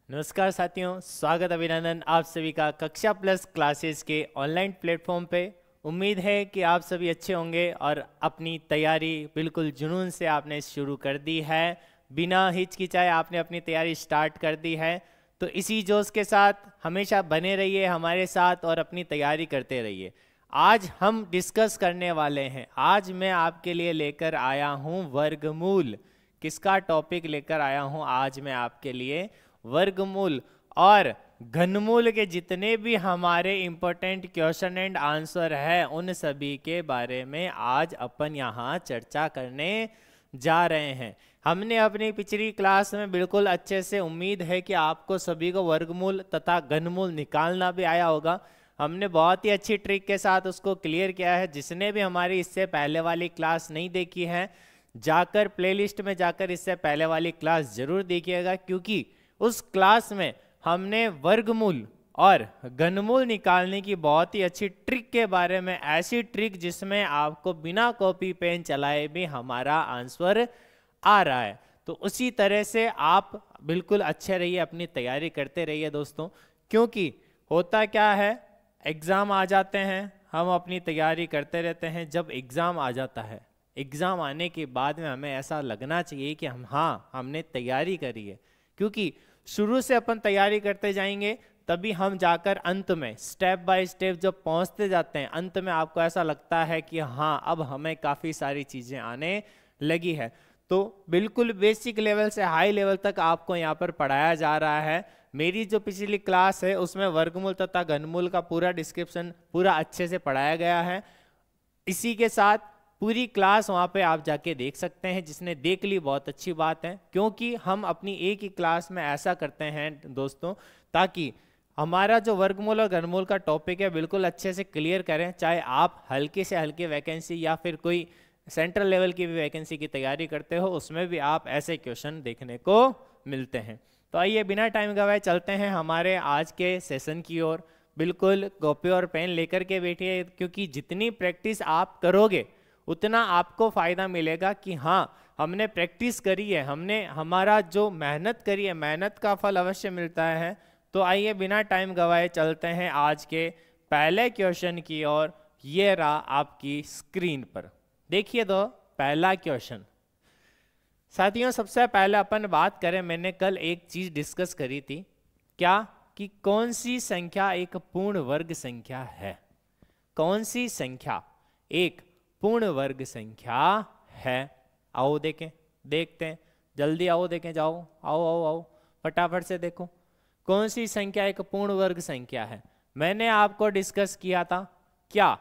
नमस्कार साथियों, स्वागत अभिनंदन आप सभी का कक्षा प्लस क्लासेस के ऑनलाइन प्लेटफॉर्म पे। उम्मीद है कि आप सभी अच्छे होंगे और अपनी तैयारी बिल्कुल जुनून से आपने शुरू कर दी है। बिना हिचकिचाए आपने अपनी तैयारी स्टार्ट कर दी है। तो इसी जोश के साथ हमेशा बने रहिए हमारे साथ और अपनी तैयारी करते रहिए। आज हम डिस्कस करने वाले हैं, आज मैं आपके लिए लेकर आया हूँ वर्गमूल। किसका टॉपिक लेकर आया हूँ आज मैं आपके लिए? वर्गमूल और घनमूल के जितने भी हमारे इंपॉर्टेंट क्वेश्चन एंड आंसर है उन सभी के बारे में आज अपन यहाँ चर्चा करने जा रहे हैं। हमने अपनी पिछली क्लास में बिल्कुल अच्छे से, उम्मीद है कि आपको सभी को वर्गमूल तथा घनमूल निकालना भी आया होगा। हमने बहुत ही अच्छी ट्रिक के साथ उसको क्लियर किया है। जिसने भी हमारी इससे पहले वाली क्लास नहीं देखी है, जाकर प्लेलिस्ट में जाकर इससे पहले वाली क्लास जरूर देखिएगा, क्योंकि उस क्लास में हमने वर्गमूल और घनमूल निकालने की बहुत ही अच्छी ट्रिक के बारे में, ऐसी ट्रिक जिसमें आपको बिना कॉपी पेन चलाए भी हमारा आंसर आ रहा है। तो उसी तरह से आप बिल्कुल अच्छे रहिए, अपनी तैयारी करते रहिए दोस्तों। क्योंकि होता क्या है, एग्ज़ाम आ जाते हैं, हम अपनी तैयारी करते रहते हैं। जब एग्ज़ाम आ जाता है, एग्ज़ाम आने के बाद में हमें ऐसा लगना चाहिए कि हमने तैयारी करी है। क्योंकि शुरू से अपन तैयारी करते जाएंगे तभी हम जाकर अंत में स्टेप बाय स्टेप जब पहुंचते जाते हैं, अंत में आपको ऐसा लगता है कि हाँ, अब हमें काफ़ी सारी चीज़ें आने लगी है। तो बिल्कुल बेसिक लेवल से हाई लेवल तक आपको यहाँ पर पढ़ाया जा रहा है। मेरी जो पिछली क्लास है उसमें वर्गमूल तथा घनमूल का पूरा डिस्क्रिप्शन पूरा अच्छे से पढ़ाया गया है। इसी के साथ पूरी क्लास वहाँ पे आप जाके देख सकते हैं। जिसने देख ली बहुत अच्छी बात है, क्योंकि हम अपनी एक ही क्लास में ऐसा करते हैं दोस्तों, ताकि हमारा जो वर्गमूल और घनमूल का टॉपिक है बिल्कुल अच्छे से क्लियर करें। चाहे आप हल्के से हल्के वैकेंसी या फिर कोई सेंट्रल लेवल की भी वैकेंसी की तैयारी करते हो, उसमें भी आप ऐसे क्वेश्चन देखने को मिलते हैं। तो आइए बिना टाइम गवाए चलते हैं हमारे आज के सेशन की ओर। बिल्कुल कॉपी और पेन लेकर के बैठिए, क्योंकि जितनी प्रैक्टिस आप करोगे उतना आपको फ़ायदा मिलेगा कि हाँ, हमने प्रैक्टिस करी है, हमने हमारा जो मेहनत करी है, मेहनत का फल अवश्य मिलता है। तो आइए बिना टाइम गवाए चलते हैं आज के पहले क्वेश्चन की ओर। ये रहा आपकी स्क्रीन पर, देखिए तो पहला क्वेश्चन। साथियों, सबसे पहले अपन बात करें, मैंने कल एक चीज़ डिस्कस करी थी, क्या कि कौन सी संख्या एक पूर्ण वर्ग संख्या है। कौन सी संख्या एक पूर्ण वर्ग संख्या है? आओ देखें, देखते हैं, जल्दी आओ देखें, जाओ, आओ आओ आओ, फटाफट से देखो कौन सी संख्या एक पूर्ण वर्ग संख्या है। मैंने आपको डिस्कस किया था, क्या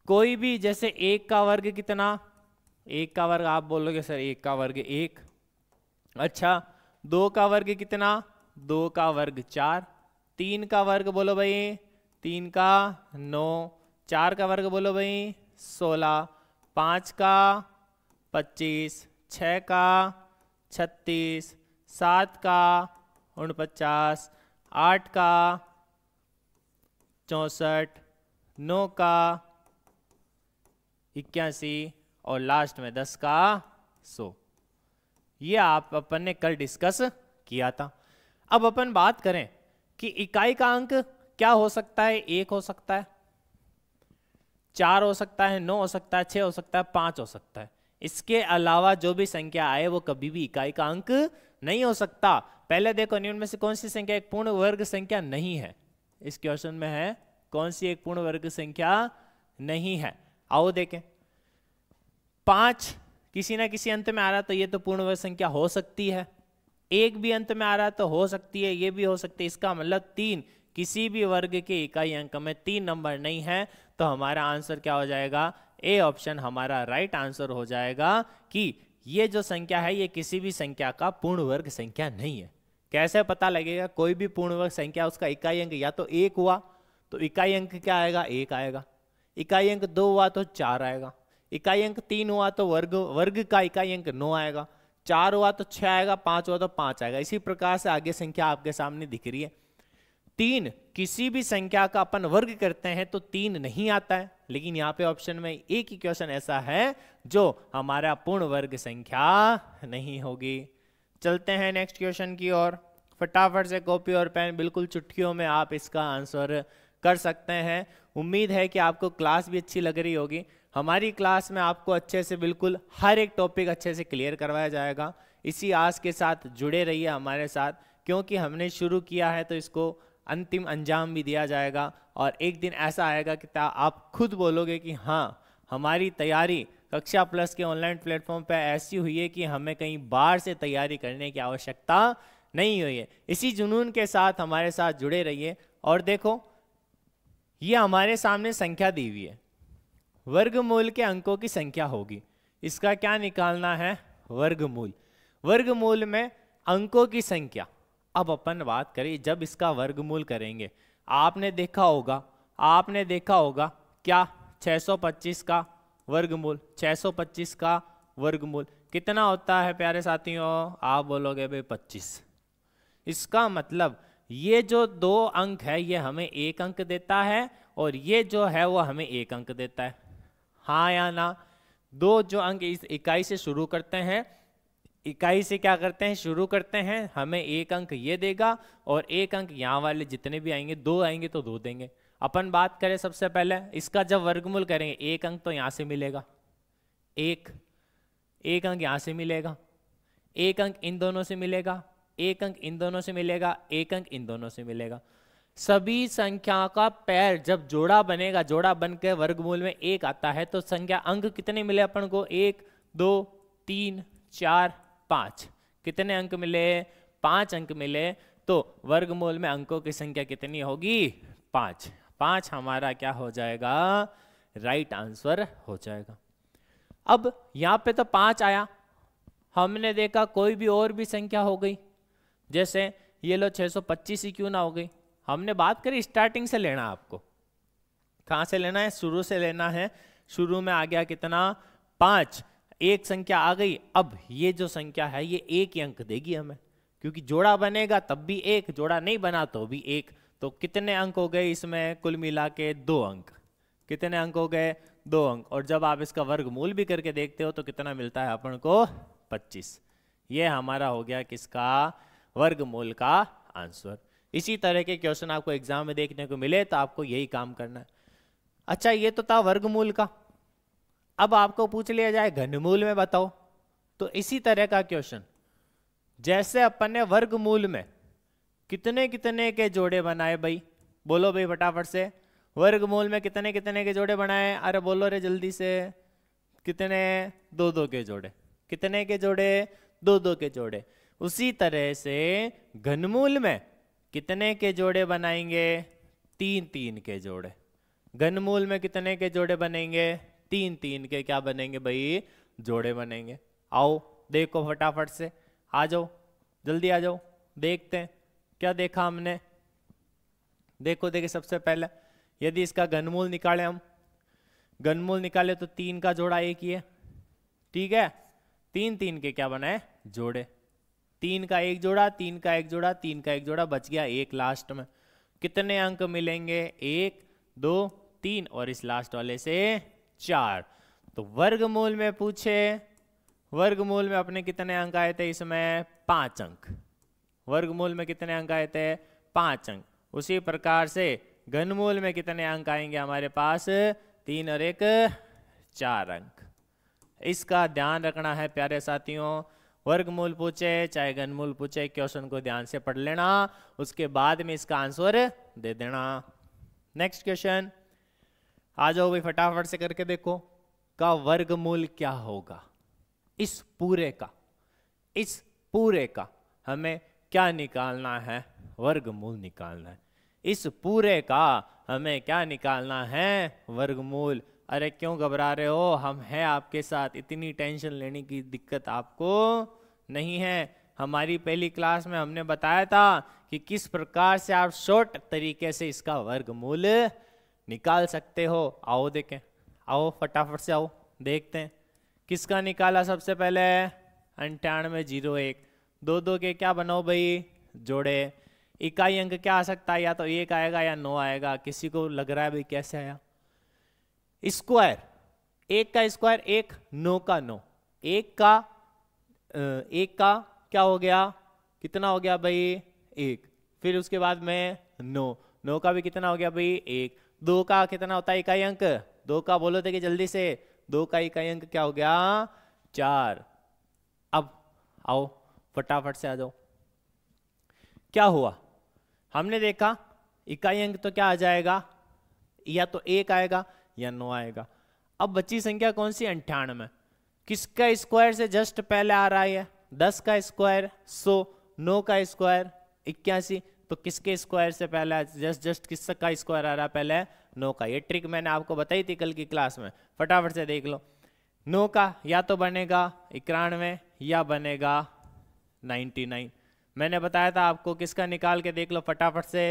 कोई भी, जैसे एक का वर्ग कितना, एक का वर्ग आप बोलोगे सर एक का वर्ग एक। अच्छा, दो का वर्ग कितना, दो का वर्ग चार। तीन का वर्ग बोलो भाई, तीन का नौ। चार का वर्ग बोलो भाई 16। पाँच का 25। छः का 36। सात का 49। आठ का 64। नौ का 81 और लास्ट में 10 का 100। ये आप अपन ने कल डिस्कस किया था। अब अपन बात करें कि इकाई का अंक क्या हो सकता है। एक हो सकता है, चार हो सकता है, 9 हो सकता है, 6 हो सकता है, 5 हो सकता है। इसके अलावा जो भी संख्या आए वो कभी भी इकाई का अंक नहीं हो सकता। पहले देखो, निम्न में से कौन सी संख्या एक पूर्ण वर्ग संख्या नहीं है। इस क्वेश्चन में है कौन सी एक पूर्ण वर्ग संख्या नहीं है। आओ देखें, 5 किसी ना किसी अंत में आ रहा तो ये तो पूर्ण वर्ग संख्या हो सकती है। एक भी अंत में आ रहा तो हो सकती है, ये भी हो सकती है। इसका मतलब 3 किसी भी वर्ग के इकाई अंक में 3 नंबर नहीं है। तो हमारा आंसर क्या हो जाएगा? ए ऑप्शन हमारा राइट आंसर हो जाएगा कि ये जो संख्या है ये किसी भी संख्या का पूर्ण वर्ग संख्या नहीं है। कैसे पता लगेगा? कोई भी पूर्ण वर्ग संख्या उसका इकाई अंक या तो 1 हुआ तो इकाई अंक क्या आएगा? 1 आएगा। इकाई अंक 2 हुआ तो 4 आएगा। इकाई अंक 3 हुआ तो वर्ग का इकाई अंक 9 आएगा। 4 हुआ तो 6 आएगा। 5 हुआ तो 5 आएगा। इसी प्रकार से आगे संख्या आपके सामने दिख रही है। 3 किसी भी संख्या का अपन वर्ग करते हैं तो 3 नहीं आता है, लेकिन यहाँ पे ऑप्शन में एक ही क्वेश्चन ऐसा है जो हमारा पूर्ण वर्ग संख्या नहीं होगी। चलते हैं नेक्स्ट क्वेश्चन की ओर। फटाफट से कॉपी और पेन, बिल्कुल चुटकियों में आप इसका आंसर कर सकते हैं। उम्मीद है कि आपको क्लास भी अच्छी लग रही होगी। हमारी क्लास में आपको अच्छे से बिल्कुल हर एक टॉपिक अच्छे से क्लियर करवाया जाएगा। इसी आस के साथ जुड़े रहिए हमारे साथ, क्योंकि हमने शुरू किया है तो इसको अंतिम अंजाम भी दिया जाएगा। और एक दिन ऐसा आएगा कि आप खुद बोलोगे कि हाँ, हमारी तैयारी कक्षा प्लस के ऑनलाइन प्लेटफॉर्म पर ऐसी हुई है कि हमें कहीं बाहर से तैयारी करने की आवश्यकता नहीं हुई है। इसी जुनून के साथ हमारे साथ जुड़े रहिए। और देखो, ये हमारे सामने संख्या दी हुई है, वर्गमूल के अंकों की संख्या होगी। इसका क्या निकालना है? वर्गमूल। वर्गमूल में अंकों की संख्या। अब अपन बात करें, जब इसका वर्गमूल करेंगे, आपने देखा होगा क्या 625 का वर्गमूल, 625 का वर्गमूल कितना होता है प्यारे साथियों? आप बोलोगे भाई 25। इसका मतलब ये जो 2 अंक है ये हमें 1 अंक देता है, और ये जो है वो हमें 1 अंक देता है। हाँ या ना? 2 जो अंक इस इकाई से शुरू करते हैं, इकाई से क्या करते हैं, शुरू करते हैं, हमें 1 अंक ये देगा, और 1 अंक यहाँ वाले जितने भी आएंगे, 2 आएंगे तो 2 देंगे। अपन बात करें सबसे पहले इसका, जब वर्गमूल करेंगे 1 अंक तो यहाँ से मिलेगा, एक अंक यहाँ से मिलेगा, 1 अंक इन दोनों से मिलेगा, 1 अंक इन दोनों से मिलेगा, 1 अंक इन दोनों से मिलेगा। सभी संख्या का पैर जब जोड़ा बनेगा, जोड़ा बन के वर्गमूल में 1 आता है, तो संख्या अंक कितने मिले अपन को? 1 2 3 4 5। कितने अंक मिले? 5 अंक मिले। तो वर्गमूल में अंकों की संख्या कितनी होगी? 5। 5 हमारा क्या हो जाएगा? राइट आंसर हो जाएगा। अब यहाँ पे तो 5 आया, हमने देखा कोई भी और भी संख्या हो गई, जैसे ये लो 625 ही क्यों ना हो गई। हमने बात करी स्टार्टिंग से लेना, आपको कहाँ से लेना है? शुरू से लेना है। शुरू में आ गया कितना? 5। एक संख्या आ गई। अब ये जो संख्या है ये 1 ही अंक देगी हमें, क्योंकि जोड़ा बनेगा तब भी 1, जोड़ा नहीं बना तो भी 1। तो कितने अंक हो गए इसमें? कुल मिला के 2 अंक। कितने अंक हो गए? 2 अंक। और जब आप इसका वर्गमूल भी करके देखते हो तो कितना मिलता है अपन को? 25। ये हमारा हो गया किसका? वर्गमूल का आंसर। इसी तरह के क्वेश्चन आपको एग्जाम में देखने को मिले तो आपको यही काम करना है। अच्छा, ये तो था वर्गमूल का। अब आपको पूछ लिया जाए घनमूल में बताओ, तो इसी तरह का क्वेश्चन, जैसे अपन ने वर्गमूल में कितने कितने के जोड़े बनाए भाई, बोलो भाई फटाफट से। वर्गमूल में कितने कितने के जोड़े बनाए? अरे बोलो रे जल्दी से। कितने? 2-2 के जोड़े। कितने के जोड़े? 2-2 के जोड़े। उसी तरह से घनमूल में कितने के जोड़े बनाएंगे? 3-3 के जोड़े। घनमूल में कितने के जोड़े बनेंगे? 3-3 के क्या बनेंगे भाई? जोड़े बनेंगे। आओ देखो फटाफट से, आ जाओ, जल्दी आ जाओ, देखते हैं क्या देखा हमने। देखो देखिए, सबसे पहले यदि इसका घनमूल निकाले हम, घनमूल निकाले तो 3 का जोड़ा 1 ही है, ठीक है। 3-3 के क्या बनाए? जोड़े। 3 का 1 जोड़ा, 3 का 1 जोड़ा, 3 का 1 जोड़ा, बच गया 1 लास्ट में। कितने अंक मिलेंगे? 1 2 3 और इस लास्ट वाले से 4। तो वर्गमूल में पूछे, वर्गमूल में अपने कितने अंक आए थे? इसमें 5 अंक। वर्गमूल में कितने अंक आए थे? 5 अंक। उसी प्रकार से घनमूल में कितने अंक आएंगे हमारे पास? 3 और 1 4 अंक। इसका ध्यान रखना है प्यारे साथियों। वर्गमूल पूछे चाहे घनमूल पूछे, क्वेश्चन को ध्यान से पढ़ लेना, उसके बाद में इसका आंसर दे देना। नेक्स्ट क्वेश्चन, आ जाओ भाई फटाफट से करके देखो, का वर्गमूल क्या होगा? इस पूरे का, इस पूरे का हमें क्या निकालना है? वर्गमूल निकालना है। इस पूरे का हमें क्या निकालना है? वर्गमूल। अरे क्यों घबरा रहे हो? हम हैं आपके साथ, इतनी टेंशन लेने की दिक्कत आपको नहीं है। हमारी पहली क्लास में हमने बताया था कि किस प्रकार से आप शॉर्ट तरीके से इसका वर्गमूल निकाल सकते हो। आओ देखें, आओ फटाफट से आओ, देखते हैं किसका निकाला सबसे पहले। 9801। 2-2 के क्या बनाओ भाई? जोड़े। इकाई अंक क्या आ सकता है? या तो 1 आएगा या 9 आएगा। किसी को लग रहा है भाई कैसे आया? स्क्वायर, 1 का स्क्वायर 1, 9 का 9। 1 का क्या हो गया? कितना हो गया भाई? 1, फिर उसके बाद में 9, 9 का भी कितना हो गया भाई 1, 2 का कितना होता है इकाई अंक, 2 का बोलो थे कि जल्दी से, 2 का इकाई अंक क्या हो गया 4। अब आओ फटाफट से आ जाओ, क्या हुआ, हमने देखा इकाई अंक तो क्या आ जाएगा, या तो 1 आएगा या 9 आएगा। अब बची संख्या कौन सी 98, किसका स्क्वायर से जस्ट पहले आ रहा है 10 का स्क्वायर 100, 9 का स्क्वायर 81, तो किसके स्क्वायर से पहले जस्ट किसका स्क्वायर आ रहा है पहले 9 का। ये ट्रिक मैंने आपको बताई थी कल की क्लास में, फटाफट से देख लो। 9 का या तो बनेगा 91 या बनेगा 99। मैंने बताया था आपको, किसका निकाल के देख लो फटाफट से,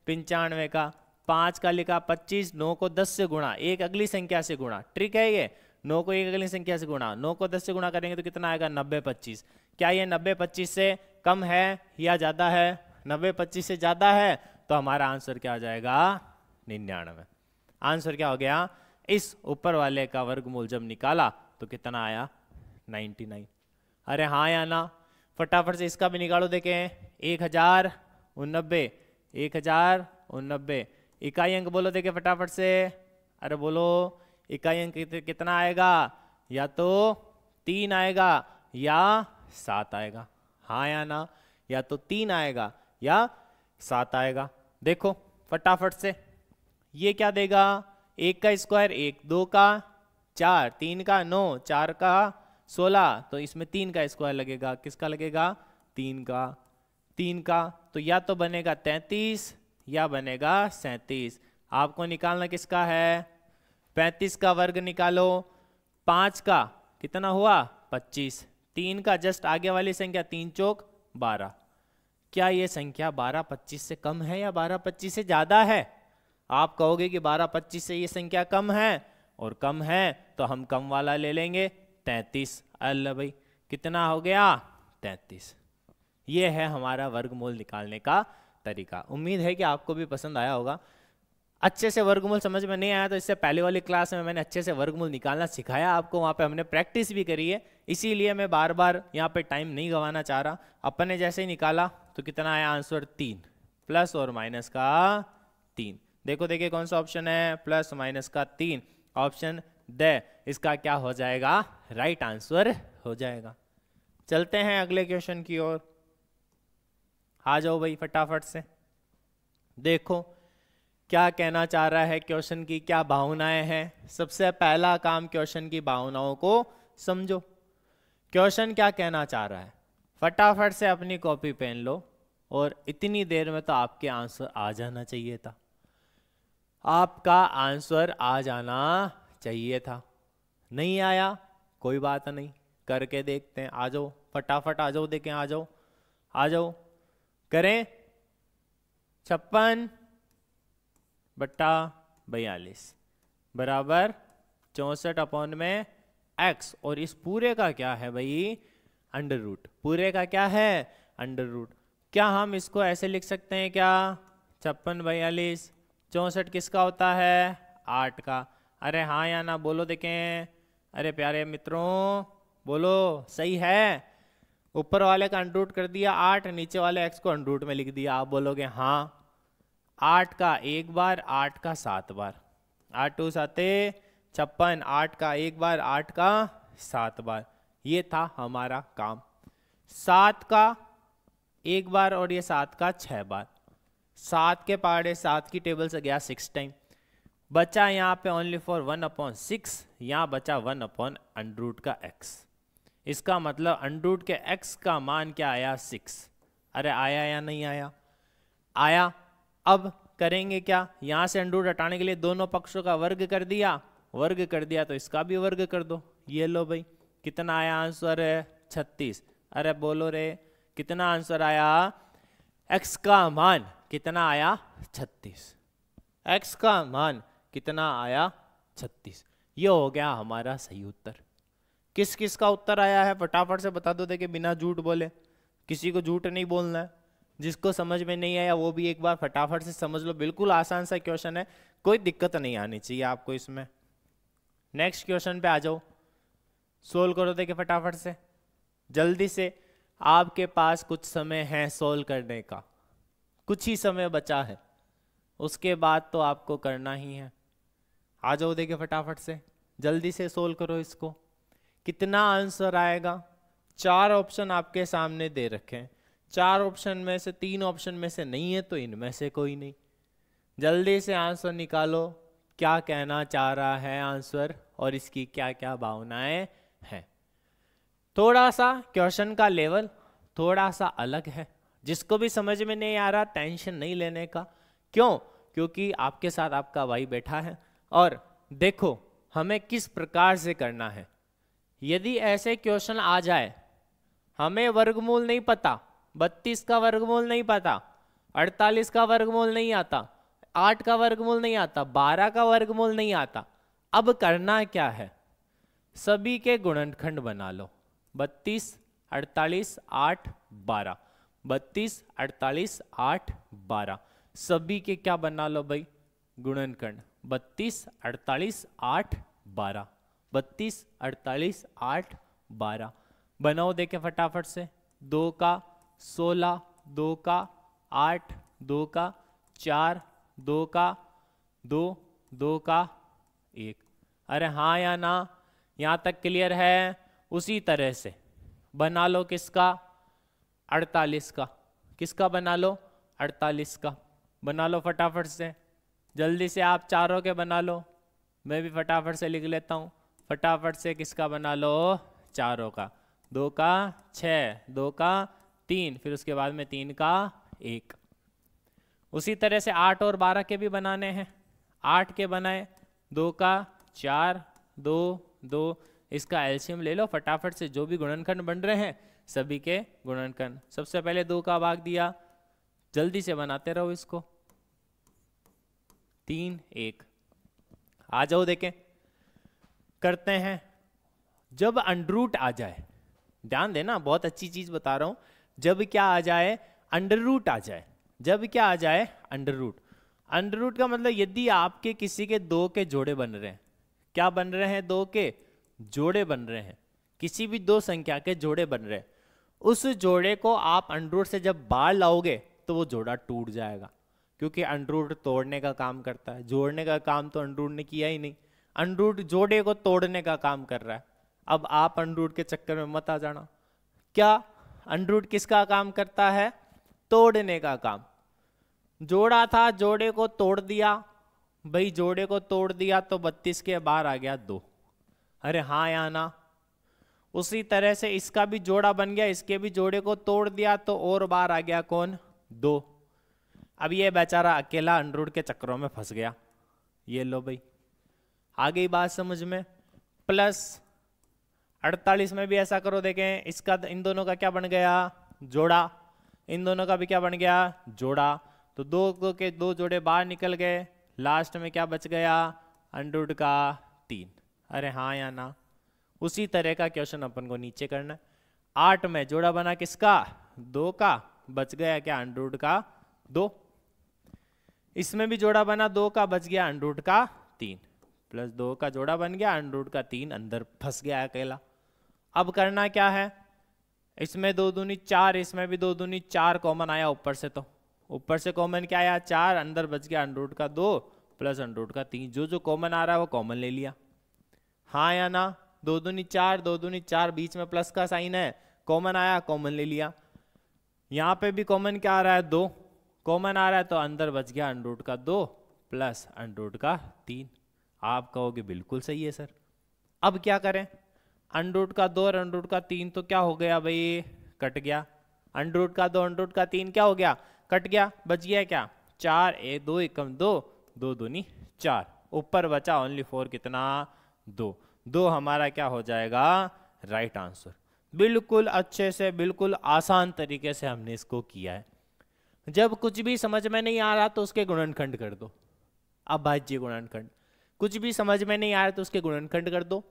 95 का। 5 का लिखा 25, 9 को 10 से गुणा, एक अगली संख्या से गुणा, ट्रिक है ये, 9 को एक अगली संख्या से गुणा, 9 को 10 से गुणा करेंगे तो कितना आएगा 90 25। क्या ये 90 25 से कम है या ज़्यादा है, 90 25 से ज़्यादा है, तो हमारा आंसर क्या आ जाएगा 99। आंसर क्या हो गया, इस ऊपर वाले का वर्गमूल जब निकाला तो कितना आया 99। अरे हाँ या ना, फटाफट से इसका भी निकालो देखें, 1089, 1089 इकाई अंक बोलो देखे फटाफट से, अरे बोलो इकाई अंक कितना आएगा, या तो 3 आएगा या 7 आएगा, हाँ या ना, या तो 3 आएगा या 7 आएगा। देखो फटाफट से ये क्या देगा, 1 का स्क्वायर 1, 2 का 4, 3 का 9, 4 का 16, तो इसमें 3 का स्क्वायर लगेगा, किसका लगेगा 3 का, 3 का, तो या तो बनेगा 33 या बनेगा 37। आपको निकालना किसका है, 35 का वर्ग निकालो, 5 का कितना हुआ 25, 3 का जस्ट आगे वाली संख्या 3 चौक 12। क्या ये संख्या 12 25 से कम है या 12 25 से ज्यादा है, आप कहोगे कि 12 25 से ये संख्या कम है, और कम है तो हम कम वाला ले लेंगे 33। अल्लाह भाई कितना हो गया 33। ये है हमारा वर्गमूल निकालने का तरीका। उम्मीद है कि आपको भी पसंद आया होगा। अच्छे से वर्गमूल समझ में नहीं आया तो इससे पहले वाली क्लास में मैंने अच्छे से वर्गमूल निकालना सिखाया आपको, वहाँ पे हमने प्रैक्टिस भी करी है, इसीलिए मैं बार बार यहाँ पे टाइम नहीं गंवाना चाह रहा। अपन ने जैसे ही निकाला तो कितना आया आंसर 3, प्लस और माइनस का 3। देखो देखिए कौन सा ऑप्शन है, प्लस माइनस का 3, ऑप्शन द इसका क्या हो जाएगा, राइट आंसर हो जाएगा। चलते हैं अगले क्वेश्चन की ओर, आ जाओ भाई फटाफट से। देखो क्या कहना चाह रहा है क्वेश्चन की, क्या भावनाएं हैं। सबसे पहला काम क्वेश्चन की भावनाओं को समझो। क्वेश्चन क्या कहना चाह रहा है, फटाफट से अपनी कॉपी पेन लो, और इतनी देर में तो आपके आंसर आ जाना चाहिए था, आपका आंसर आ जाना चाहिए था। नहीं आया कोई बात नहीं, करके देखते हैं। आ जाओ फटाफट, आ जाओ, देखें, आ जाओ, आ जाओ, करें। 56 बट्टा 42 बराबर 64 अपॉन में x, और इस पूरे का क्या है भाई अंडर रूट, पूरे का क्या है अंडर रूट। क्या हम इसको ऐसे लिख सकते हैं क्या, 56 42, 64 किसका होता है 8 का। अरे हाँ या ना बोलो देखें, अरे प्यारे मित्रों बोलो सही है। ऊपर वाले का अंडर रूट कर दिया 8, नीचे वाले x को अंडर रूट में लिख दिया। आप बोलोगे हाँ, 8 का एक बार, 8 का 7 बार, 8 2 7 56, 8 का एक बार, 8 का 7 बार, ये था हमारा काम। 7 का एक बार और ये 7 का 6 बार, 7 के पहाड़े 7 की टेबल से गया 6 टाइम, बचा यहाँ पे ओनली फॉर 1/6, यहाँ बचा 1/√का x। इसका मतलब अंडर के x का मान क्या आया 6। अरे आया या नहीं आया, आया। अब करेंगे क्या, यहाँ से अंडर हटाने के लिए दोनों पक्षों का वर्ग कर दिया, वर्ग कर दिया तो इसका भी वर्ग कर दो। ये लो भाई कितना आया आंसर 36। अरे बोलो रे कितना आंसर आया, x का मान कितना आया 36, x का मान कितना आया 36। ये हो गया हमारा सही उत्तर। किस किस का उत्तर आया है फटाफट से बता दो, देखिए बिना झूठ बोले, किसी को झूठ नहीं बोलना है। जिसको समझ में नहीं आया वो भी एक बार फटाफट से समझ लो, बिल्कुल आसान सा क्वेश्चन है, कोई दिक्कत नहीं आनी चाहिए आपको इसमें। नेक्स्ट क्वेश्चन पे आ जाओ, सोल्व करो देखिए फटाफट से, जल्दी से, आपके पास कुछ समय है सोल्व करने का। कुछ ही समय बचा है, उसके बाद तो आपको करना ही है। आ जाओ देखिए फटाफट से, जल्दी से सोल्व करो इसको। कितना आंसर आएगा? 4 ऑप्शन आपके सामने दे रखे हैं, 4 ऑप्शन में से 3 ऑप्शन में से नहीं है तो इनमें से कोई नहीं। जल्दी से आंसर निकालो, क्या कहना चाह रहा है आंसर और इसकी क्या क्या भावनाएं हैं। थोड़ा सा क्वेश्चन का लेवल थोड़ा सा अलग है, जिसको भी समझ में नहीं आ रहा टेंशन नहीं लेने का। क्यों? क्योंकि आपके साथ आपका भाई बैठा है और देखो हमें किस प्रकार से करना है। यदि ऐसे क्वेश्चन आ जाए, हमें वर्गमूल नहीं पता, 32 का वर्गमूल नहीं पता, 48 का वर्गमूल नहीं आता, 8 का वर्गमूल नहीं आता, 12 का वर्गमूल नहीं आता, अब करना क्या है? सभी के गुणनखंड बना लो। 32, 48, 8, 12, 32, 48, 8, 12, सभी के क्या बना लो भाई? गुणनखंड। 32, 48, 8, 12, 32, 48, 8, 12 बनाओ देखे फटाफट से। 2 का 16, 2 का 8, 2 का 4, 2 का 2, 2 का 1। अरे हाँ या ना? यहाँ तक क्लियर है? उसी तरह से बना लो किसका? 48 का। किसका बना लो? 48 का बना लो फटाफट से। जल्दी से आप चारों के बना लो, मैं भी फटाफट से लिख लेता हूँ। फटाफट से किसका बना लो? चारों का। 2 का 6, 2 का 3, फिर उसके बाद में 3 का 1। उसी तरह से 8 और 12 के भी बनाने हैं। 8 के बनाए, 2 का 4, 2, 2, इसका एलसीएम ले लो फटाफट से। जो भी गुणनखंड बन रहे हैं सभी के गुणनखंड। सबसे पहले 2 का भाग दिया, जल्दी से बनाते रहो इसको। 3, 1। आ जाओ देखें, करते हैं। जब अंडररूट आ जाए, ध्यान देना बहुत अच्छी चीज बता रहा हूं, जब क्या आ जाए? अंडररूट आ जाए। जब क्या आ जाए? अंडररूट। अंडररूट का मतलब यदि आपके किसी के 2 के जोड़े बन रहे हैं, क्या बन रहे हैं? 2 के जोड़े बन रहे हैं, किसी भी 2 संख्या के जोड़े बन रहे हैं, उस जोड़े को आप अंडररूट से जब बाहर लाओगे तो वो जोड़ा टूट जाएगा, क्योंकि अंडररूट तोड़ने का काम करता है, जोड़ने का काम तो अंडररूट ने किया ही नहीं। अंडररूट जोड़े को तोड़ने का काम कर रहा है। अब आप अंडररूट के चक्कर में मत आ जाना। क्या अंडररूट किसका काम करता है? तोड़ने का काम। जोड़ा था, जोड़े को तोड़ दिया भाई, जोड़े को तोड़ दिया तो 32 के बाहर आ गया 2। अरे हाँ या ना? उसी तरह से इसका भी जोड़ा बन गया, इसके भी जोड़े को तोड़ दिया तो और बाहर आ गया कौन? 2। अब ये बेचारा अकेला अंडररूट के चक्करों में फंस गया। ये लो भाई, आ गई बात समझ में? प्लस 48 में भी ऐसा करो, देखें इसका इन दोनों का क्या बन गया? जोड़ा। इन दोनों का भी क्या बन गया? जोड़ा। तो 2 के 2 जोड़े बाहर निकल गए, लास्ट में क्या बच गया? अंडररूट का 3। अरे हाँ या ना? उसी तरह का क्वेश्चन अपन को नीचे करना है। 8 में जोड़ा बना किसका? 2 का, बच गया क्या? अंडररूट का 2। इसमें भी जोड़ा बना 2 का, बच गया अंडररूट का 3, प्लस 2 का जोड़ा बन गया, अंडररूट का 3 अंदर फंस गया अकेला। अब करना क्या है? इसमें 2 दूनी 4, इसमें भी 2 दूनी 4 कॉमन आया ऊपर से, तो ऊपर से कॉमन क्या आया? 4, अंदर बच गया अंडररूट का 2 प्लस अंडररूट का 3। जो जो कॉमन आ रहा है वो कॉमन ले लिया। हाँ या ना? 2 दूनी 4, 2 दूनी 4, बीच में प्लस का साइन है, कॉमन आया, कॉमन ले लिया। यहाँ पे भी कॉमन क्या आ रहा है? 2 कॉमन आ रहा है, तो अंदर बच गया अंडररूट का 2 प्लस अंडररूट का 3। आप कहोगे बिल्कुल सही है सर। अब क्या करें? अंडररूट का 2 और अंडररूट का 3 तो क्या हो गया भाई? कट गया। अंडररूट का 2 अंडररूट का 3 क्या हो गया? कट गया। बच गया क्या? 4, 1 2 एकम 2, 2 दूनी 4, ऊपर बचा ओनली 4, कितना? 2। 2 हमारा क्या हो जाएगा? Right answer. बिल्कुल अच्छे से, बिल्कुल आसान तरीके से हमने इसको किया है। जब कुछ भी समझ में नहीं आ रहा तो उसके गुणनखंड कर दो। अभाज्य गुणनखंड। कुछ भी समझ में नहीं आ रहा तो उसके गुणनखंड कर दो।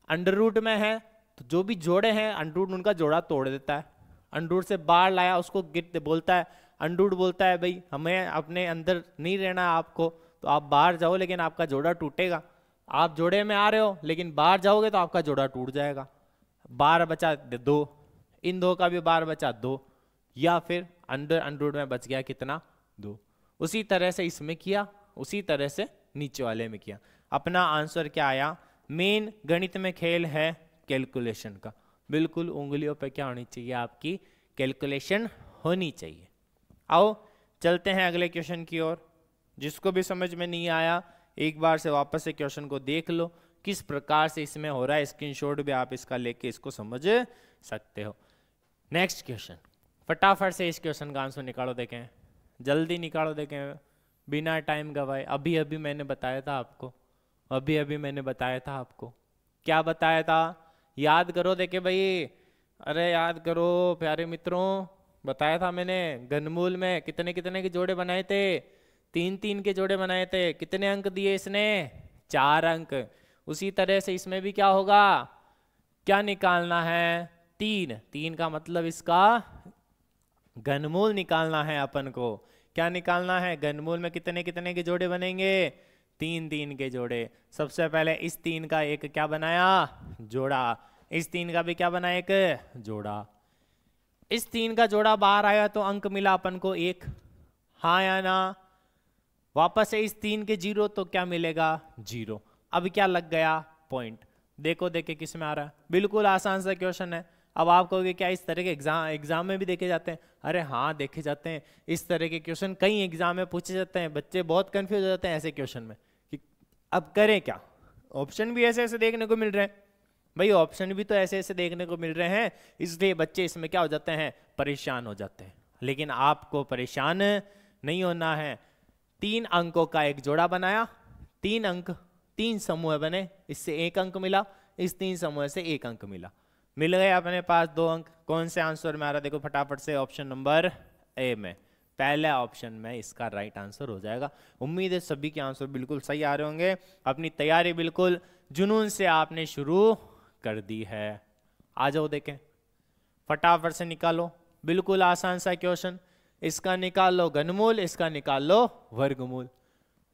अंडररूट में है तो जो भी जोड़े हैं अंडररूट उनका जोड़ा तोड़ देता है। अंडररूट से बाहर लाया उसको गिट बोलता है, अंडररूट बोलता है भाई हमें अपने अंदर नहीं रहना आपको, तो आप बाहर जाओ लेकिन आपका जोड़ा टूटेगा। आप जोड़े में आ रहे हो लेकिन बाहर जाओगे तो आपका जोड़ा टूट जाएगा। 12 बचा 2, इन 2 का भी 12 बचा 2, या फिर अंडररूट में बच गया कितना? 2। उसी तरह से इसमें किया, उसी तरह से नीचे वाले में किया। अपना आंसर क्या आया? मेन गणित में खेल है कैलकुलेशन का। बिल्कुल उंगलियों पे क्या होनी चाहिए? आपकी कैलकुलेशन होनी चाहिए। आओ चलते हैं अगले क्वेश्चन की ओर। जिसको भी समझ में नहीं आया एक बार से वापस से क्वेश्चन को देख लो, किस प्रकार से इसमें हो रहा है। स्क्रीनशॉट भी आप इसका लेके इसको समझ सकते हो। नेक्स्ट क्वेश्चन, फटाफट से इस क्वेश्चन का आंसर निकालो, देखें जल्दी निकालो, देखें बिना टाइम गवाए। अभी अभी मैंने बताया था आपको, अभी अभी मैंने बताया था आपको। क्या बताया था? याद करो देखे भाई, अरे याद करो प्यारे मित्रों, बताया था मैंने। घनमूल में कितने कितने के जोड़े बनाए थे? 3-3 के जोड़े बनाए थे। कितने अंक दिए इसने? 4 अंक। उसी तरह से इसमें भी क्या होगा? क्या निकालना है? 3 का मतलब इसका घनमूल निकालना है अपन को। क्या निकालना है? घनमूल में कितने कितने के जोड़े बनेंगे? 3-3 के जोड़े। सबसे पहले इस 3 का एक क्या बनाया? जोड़ा। इस 3 का भी क्या बनाया? एक जोड़ा। इस 3 का जोड़ा बाहर आया तो अंक मिला अपन को 1, हाँ या ना? वापस से इस 3 के 0 तो क्या मिलेगा? 0। अब क्या लग गया? पॉइंट। देखो देखे किस में आ रहा है। बिल्कुल आसान सा क्वेश्चन है। अब आप कहोगे क्या इस तरह के एग्जाम में भी देखे जाते हैं? अरे हाँ देखे जाते हैं। इस तरह के क्वेश्चन कई एग्जाम में पूछे जाते हैं। बच्चे बहुत कंफ्यूज हो जाते हैं ऐसे क्वेश्चन में कि अब करें क्या। ऑप्शन भी ऐसे ऐसे देखने को मिल रहे हैं भाई, ऑप्शन भी तो ऐसे ऐसे देखने को मिल रहे हैं, इसलिए बच्चे इसमें क्या हो जाते हैं? परेशान हो जाते हैं। लेकिन आपको परेशान नहीं होना है। 3 अंकों का एक जोड़ा बनाया, 3 अंक, 3 समूह बने, इससे 1 अंक मिला, इस 3 समूह से 1 अंक मिला, मिल गए अपने पास 2 अंक। कौन से आंसर में आ रहा? देखो फटाफट से ऑप्शन नंबर ए में, पहले ऑप्शन में इसका राइट आंसर हो जाएगा। उम्मीद है सभी के आंसर बिल्कुल सही आ रहे होंगे। अपनी तैयारी बिल्कुल जुनून से आपने शुरू कर दी है। आ जाओ देखें, फटाफट से निकालो। बिल्कुल आसान सा क्वेश्चन। इसका निकाल लो घनमूल, इसका निकाल लो वर्गमूल।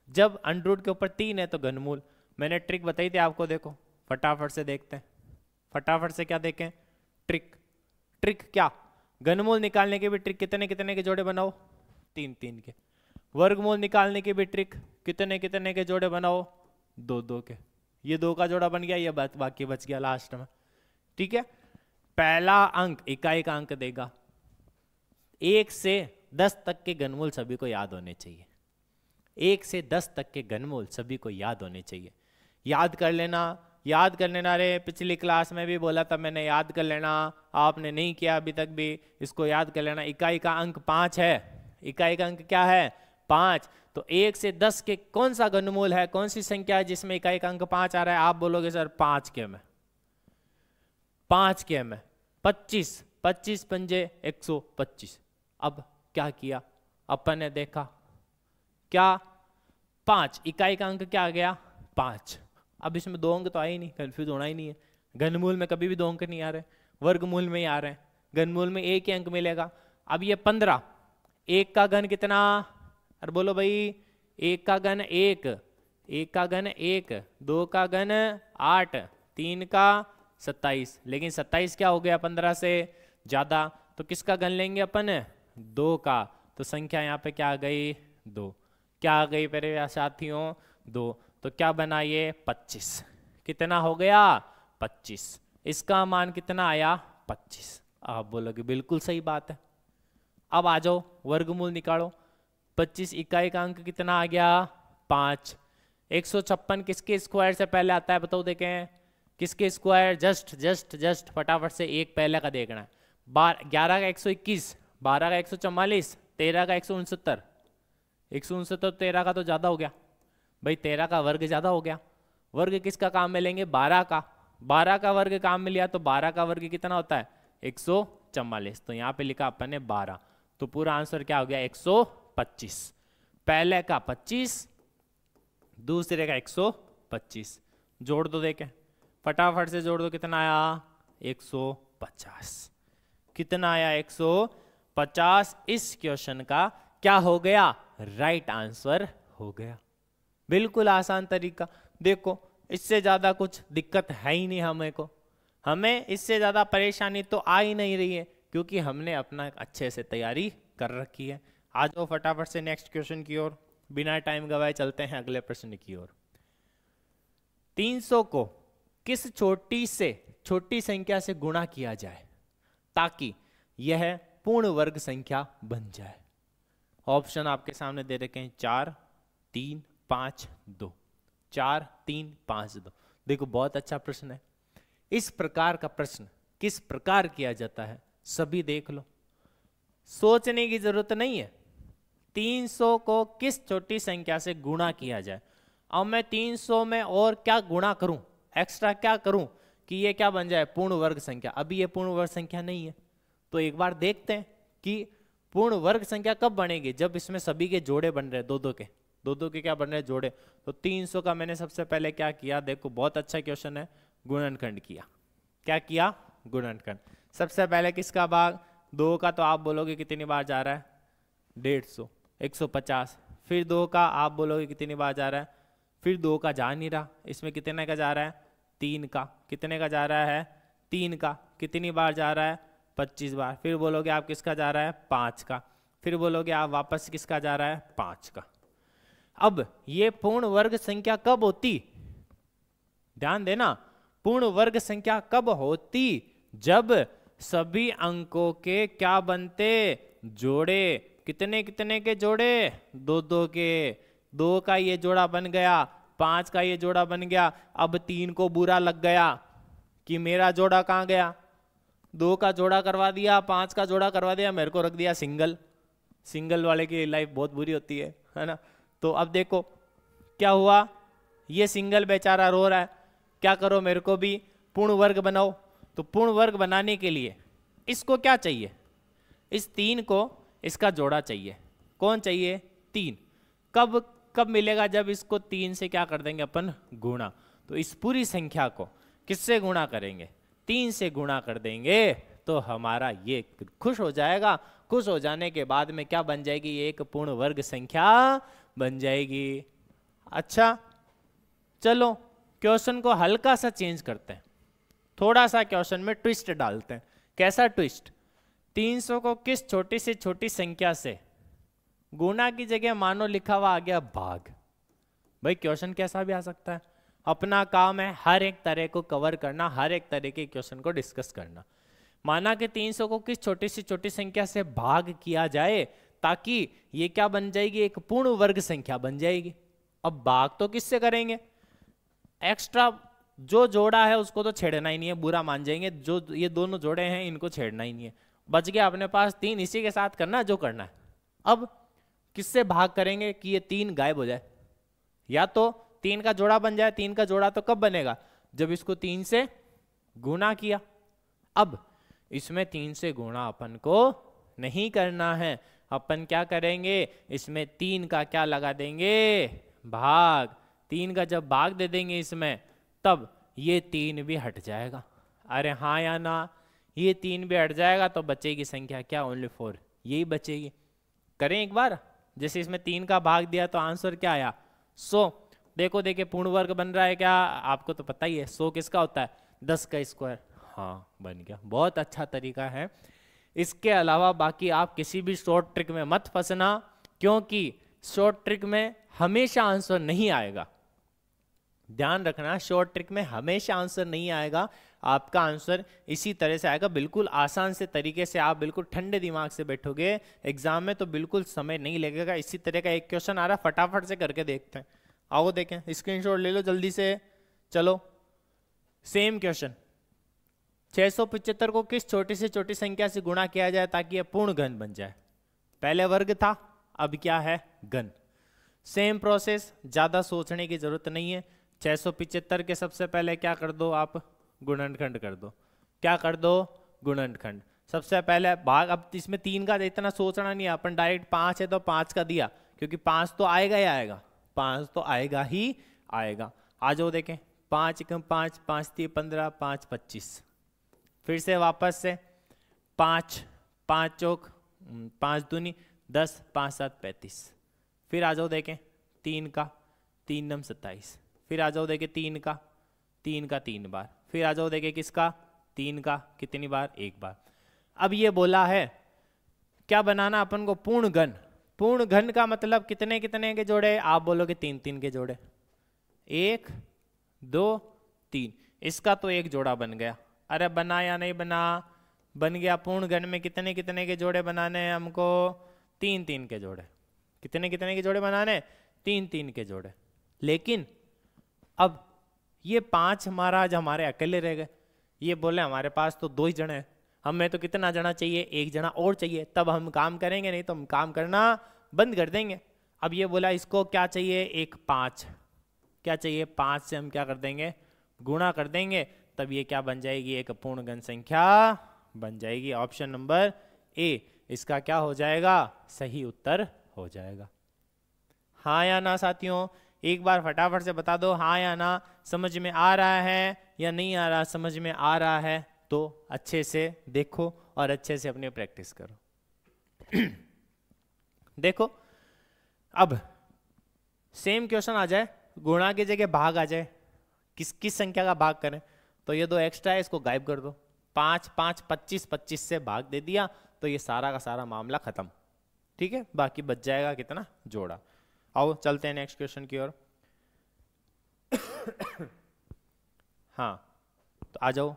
जब अंडर के ऊपर 3 है तो घनमूल। मैंने ट्रिक बताई थी आपको, देखो फटाफट से देखते हैं। फटाफट से क्या देखें? ट्रिक। ट्रिक क्या? घनमूल निकालने के भी ट्रिक, कितने कितने के जोड़े बनाओ? 3-3 के। वर्गमूल निकालने की भी ट्रिक, कितने कितने के जोड़े बनाओ? 2-2 के। ये 2 का जोड़ा बन गया, ये बाकी बच गया लास्ट में। ठीक है, पहला अंक इकाई का अंक देगा। 1 से 10 तक के घनमूल सभी को याद होने चाहिए। 1 से 10 तक के घनमूल सभी को याद होने चाहिए। याद कर लेना, याद कर लेना। रे पिछली क्लास में भी बोला था मैंने, याद कर लेना। आपने नहीं किया अभी तक भी, इसको याद कर लेना। इकाई का अंक 5 है। इकाई का अंक क्या है? 5। तो 1 से 10 के कौन सा घनमूल है, कौन सी संख्या है जिसमें इकाई का अंक 5 आ रहा है? आप बोलोगे सर 5 के में, 5 के में 25, 25 पंजे 125। अब क्या किया अपन ने? देखा क्या? 5 इकाई का अंक क्या आ गया? 5। अब इसमें 2 अंक तो आए ही नहीं, कंफ्यूज होना ही नहीं है। घनमूल में कभी भी 2 अंक नहीं आ रहे, वर्गमूल में ही आ रहे हैं। घनमूल में 1 ही अंक मिलेगा। अब ये 15, 1 का घन कितना? अरे बोलो भाई, 1 का घन 1, 1 का घन 1, 2 का घन 8, 3 का 27। लेकिन 27 क्या हो गया 15 से ज्यादा, तो किसका घन लेंगे अपन? 2 का। तो संख्या यहाँ पे क्या आ गई? 2। क्या आ गई मेरे साथियों? 2। तो क्या बना ये? 25। कितना हो गया? 25। इसका मान कितना आया? 25। आप बोलोगे बिल्कुल सही बात है। अब आ जाओ वर्गमूल निकालो। 25 इकाई का अंक कितना आ गया? 5। 156 किसके स्क्वायर से पहले आता है बताओ, देखें किसके स्क्वायर? जस्ट जस्ट जस्ट फटाफट से एक पहले का देखना है। 11 का 121, 12 का 144, 13 का 169। 169 13 का तो ज्यादा हो गया भाई, 13 का वर्ग ज्यादा हो गया। वर्ग किसका काम में लेंगे? 12 का। 12 का वर्ग काम में लिया तो 12 का वर्ग कितना होता है? 144। तो यहाँ पे लिखा अपन ने 12, तो पूरा आंसर क्या हो गया? 125। पहले का 25, दूसरे का 125। जोड़ दो, देखें फटाफट से जोड़ दो। कितना आया? 150। कितना आया? 150। इस क्वेश्चन का क्या हो गया? राइट आंसर हो गया। बिल्कुल आसान तरीका। देखो इससे ज्यादा कुछ दिक्कत है ही नहीं हमें को, हमें इससे ज्यादा परेशानी तो आ ही नहीं रही है, क्योंकि हमने अपना अच्छे से तैयारी कर रखी है। आ जाओ फटाफट से नेक्स्ट क्वेश्चन की ओर, बिना टाइम गवाए चलते हैं अगले प्रश्न की ओर। 300 को किस छोटी से छोटी संख्या से गुणा किया जाए ताकि यह पूर्ण वर्ग संख्या बन जाए? ऑप्शन आपके सामने दे रखे हैं 4 3 5 2। 4 3 5 2। देखो बहुत अच्छा प्रश्न है। इस प्रकार का प्रश्न किस प्रकार किया जाता है सभी देख लो, सोचने की जरूरत नहीं है। 300 को किस छोटी संख्या से गुणा किया जाए। अब मैं 300 में और क्या गुणा करूं, एक्स्ट्रा क्या करूं कि ये क्या बन जाए, पूर्ण वर्ग संख्या। अभी ये पूर्ण वर्ग संख्या नहीं है, तो एक बार देखते हैं कि पूर्ण वर्ग संख्या कब बनेगी, जब इसमें सभी के जोड़े बन रहे, दो दो के क्या बन रहे जोड़े। तो 300 का मैंने सबसे पहले क्या किया, देखो बहुत अच्छा क्वेश्चन है, गुणनखंड किया। क्या किया, गुणनखंड। सबसे पहले किसका भाग, 2 का, तो आप बोलोगे कितनी बार जा रहा है, 150 150। फिर 2 का आप बोलोगे कितनी बार जा रहा है, फिर 2 का जा नहीं रहा, इसमें कितने का जा रहा है, 3 का। कितने का जा रहा है, 3 का। कितनी बार जा रहा है, 25 बार। फिर बोलोगे आप किसका जा रहा है, 5 का। फिर बोलोगे आप वापस किसका जा रहा है, 5 का। अब ये पूर्ण वर्ग संख्या कब होती, ध्यान देना, पूर्ण वर्ग संख्या कब होती, जब सभी अंकों के क्या बनते, जोड़े। कितने कितने के जोड़े, 2 के। 2 का ये जोड़ा बन गया, 5 का ये जोड़ा बन गया। अब 3 को बुरा लग गया कि मेरा जोड़ा कहाँ गया, 2 का जोड़ा करवा दिया, 5 का जोड़ा करवा दिया, मेरे को रख दिया सिंगल। सिंगल वाले की लाइफ बहुत बुरी होती है ना। तो अब देखो क्या हुआ, ये सिंगल बेचारा रो रहा है, क्या करो मेरे को भी पूर्ण वर्ग बनाओ। तो पूर्ण वर्ग बनाने के लिए इसको क्या चाहिए, इस 3 को इसका जोड़ा चाहिए। कौन चाहिए, 3। कब कब मिलेगा, जब इसको 3 से क्या कर देंगे अपन, गुणा। तो इस पूरी संख्या को किससे गुणा करेंगे, 3 से गुणा कर देंगे, तो हमारा ये खुश हो जाएगा। खुश हो जाने के बाद में क्या बन जाएगी, एक पूर्ण वर्ग संख्या बन जाएगी। अच्छा चलो क्वेश्चन को हल्का सा चेंज करते हैं, थोड़ा सा क्वेश्चन में ट्विस्ट डालते हैं। कैसा ट्विस्ट, 300 को किस छोटी से छोटी संख्या से गुणा की जगह मानो लिखा हुआ आ गया भाग। भाई क्वेश्चन कैसा भी आ सकता है, अपना काम है हर एक तरह को कवर करना, हर एक तरह के क्वेश्चन को डिस्कस करना। माना कि 300 को किस छोटी से छोटी संख्या से भाग किया जाए ताकि ये क्या बन जाएगी, एक पूर्ण वर्ग संख्या बन जाएगी। अब भाग तो किससे करेंगे, एक्स्ट्रा जो जोड़ा है उसको तो छेड़ना ही नहीं है, बुरा मान जाएंगे। जो ये दोनों जोड़े हैं इनको छेड़ना ही नहीं है, बच गया अपने पास 3, इसी के साथ करना जो करना है। अब किससे भाग करेंगे कि ये 3 गायब हो जाए, या तो 3 का जोड़ा बन जाए। 3 का जोड़ा तो कब बनेगा, जब इसको 3 से गुणा किया। अब इसमें 3 से गुणा अपन को नहीं करना है, अपन क्या करेंगे, इसमें 3 का क्या लगा देंगे, भाग। 3 का जब भाग दे देंगे इसमें, तब ये 3 भी हट जाएगा। अरे हाँ या ना, ये 3 भी हट जाएगा तो बचेगी संख्या क्या, ओनली 4, यही बचेगी। करें एक बार, जैसे इसमें 3 का भाग दिया तो आंसर क्या आया, 100। देखो देखिए पूर्ण वर्ग बन रहा है क्या, आपको तो पता ही है 100 किसका होता है, 10 का स्क्वायर। हाँ बन गया, बहुत अच्छा तरीका है। इसके अलावा बाकी आप किसी भी शॉर्ट ट्रिक में मत फंसना, क्योंकि शॉर्ट ट्रिक में हमेशा आंसर नहीं आएगा। ध्यान रखना, शॉर्ट ट्रिक में हमेशा आंसर नहीं आएगा, आपका आंसर इसी तरह से आएगा, बिल्कुल आसान से तरीके से। आप बिल्कुल ठंडे दिमाग से बैठोगे एग्जाम में तो बिल्कुल समय नहीं लगेगा। इसी तरह का एक क्वेश्चन आ रहा, फटाफट से करके देखते हैं। आओ देखें, स्क्रीनशॉट ले लो जल्दी से। चलो सेम क्वेश्चन, 675 को किस छोटी से छोटी संख्या से गुणा किया जाए ताकि यह पूर्ण घन बन जाए। पहले वर्ग था, अब क्या है, घन। सेम प्रोसेस, ज्यादा सोचने की जरूरत नहीं है। 675 के सबसे पहले क्या कर दो आप, गुणनखंड कर दो। क्या कर दो, गुणनखंड। सबसे पहले भाग, अब इसमें 3 का इतना सोचना नहीं है, अपन डायरेक्ट 5 है तो 5 का दिया, क्योंकि 5 तो आएगा ही आएगा, 5 तो आएगा ही आएगा। आ जाओ देखें, 5 एकम 5, 5 3 15, 5 25। फिर से वापस से 5, 5 चौक 5 दूनी 10, 5 7 35। फिर आ जाओ देखें 3 का, 3 नम 27। फिर आ जाओ देखें 3 का 3 बार। फिर आ जाओ देखें किसका, 3 का कितनी बार, 1 बार। अब ये बोला है क्या बनाना अपन को, पूर्ण घन। पूर्ण घन का मतलब कितने कितने के जोड़े, आप बोलोगे 3 3 के जोड़े, 1 2 3, इसका तो एक जोड़ा बन गया। अरे बना या नहीं बना, बन गया। पूर्ण घन में कितने कितने के जोड़े बनाने हैं हमको, 3 3 के जोड़े। कितने कितने के जोड़े बनाने, 3 3 के जोड़े। लेकिन अब ये 5 हमारा आज हमारे अकेले रह गए, ये बोले हमारे पास तो 2 ही जने हैं, हमें तो कितना जना चाहिए, 1 जना और चाहिए, तब हम काम करेंगे, नहीं तो हम काम करना बंद कर देंगे। अब ये बोला इसको क्या चाहिए, एक 5, क्या चाहिए 5 से हम क्या कर देंगे, गुणा कर देंगे, तब ये क्या बन जाएगी, एक पूर्ण घन संख्या बन जाएगी। ऑप्शन नंबर ए इसका क्या हो जाएगा, सही उत्तर हो जाएगा। हाँ या ना साथियों, एक बार फटाफट से बता दो, हाँ या ना, समझ में आ रहा है या नहीं आ रहा। समझ में आ रहा है तो अच्छे से देखो और अच्छे से अपनी प्रैक्टिस करो। देखो अब सेम क्वेश्चन आ जाए, गुणा की जगह भाग आ जाए, किस किस संख्या का भाग करें, तो ये 2 एक्स्ट्रा है, इसको गायब कर दो। 5 5 25, 25 से भाग दे दिया तो ये सारा का सारा मामला खत्म। ठीक है, बाकी बच जाएगा कितना, जोड़ा। आओ चलते हैं नेक्स्ट क्वेश्चन की ओर। हाँ तो आ जाओ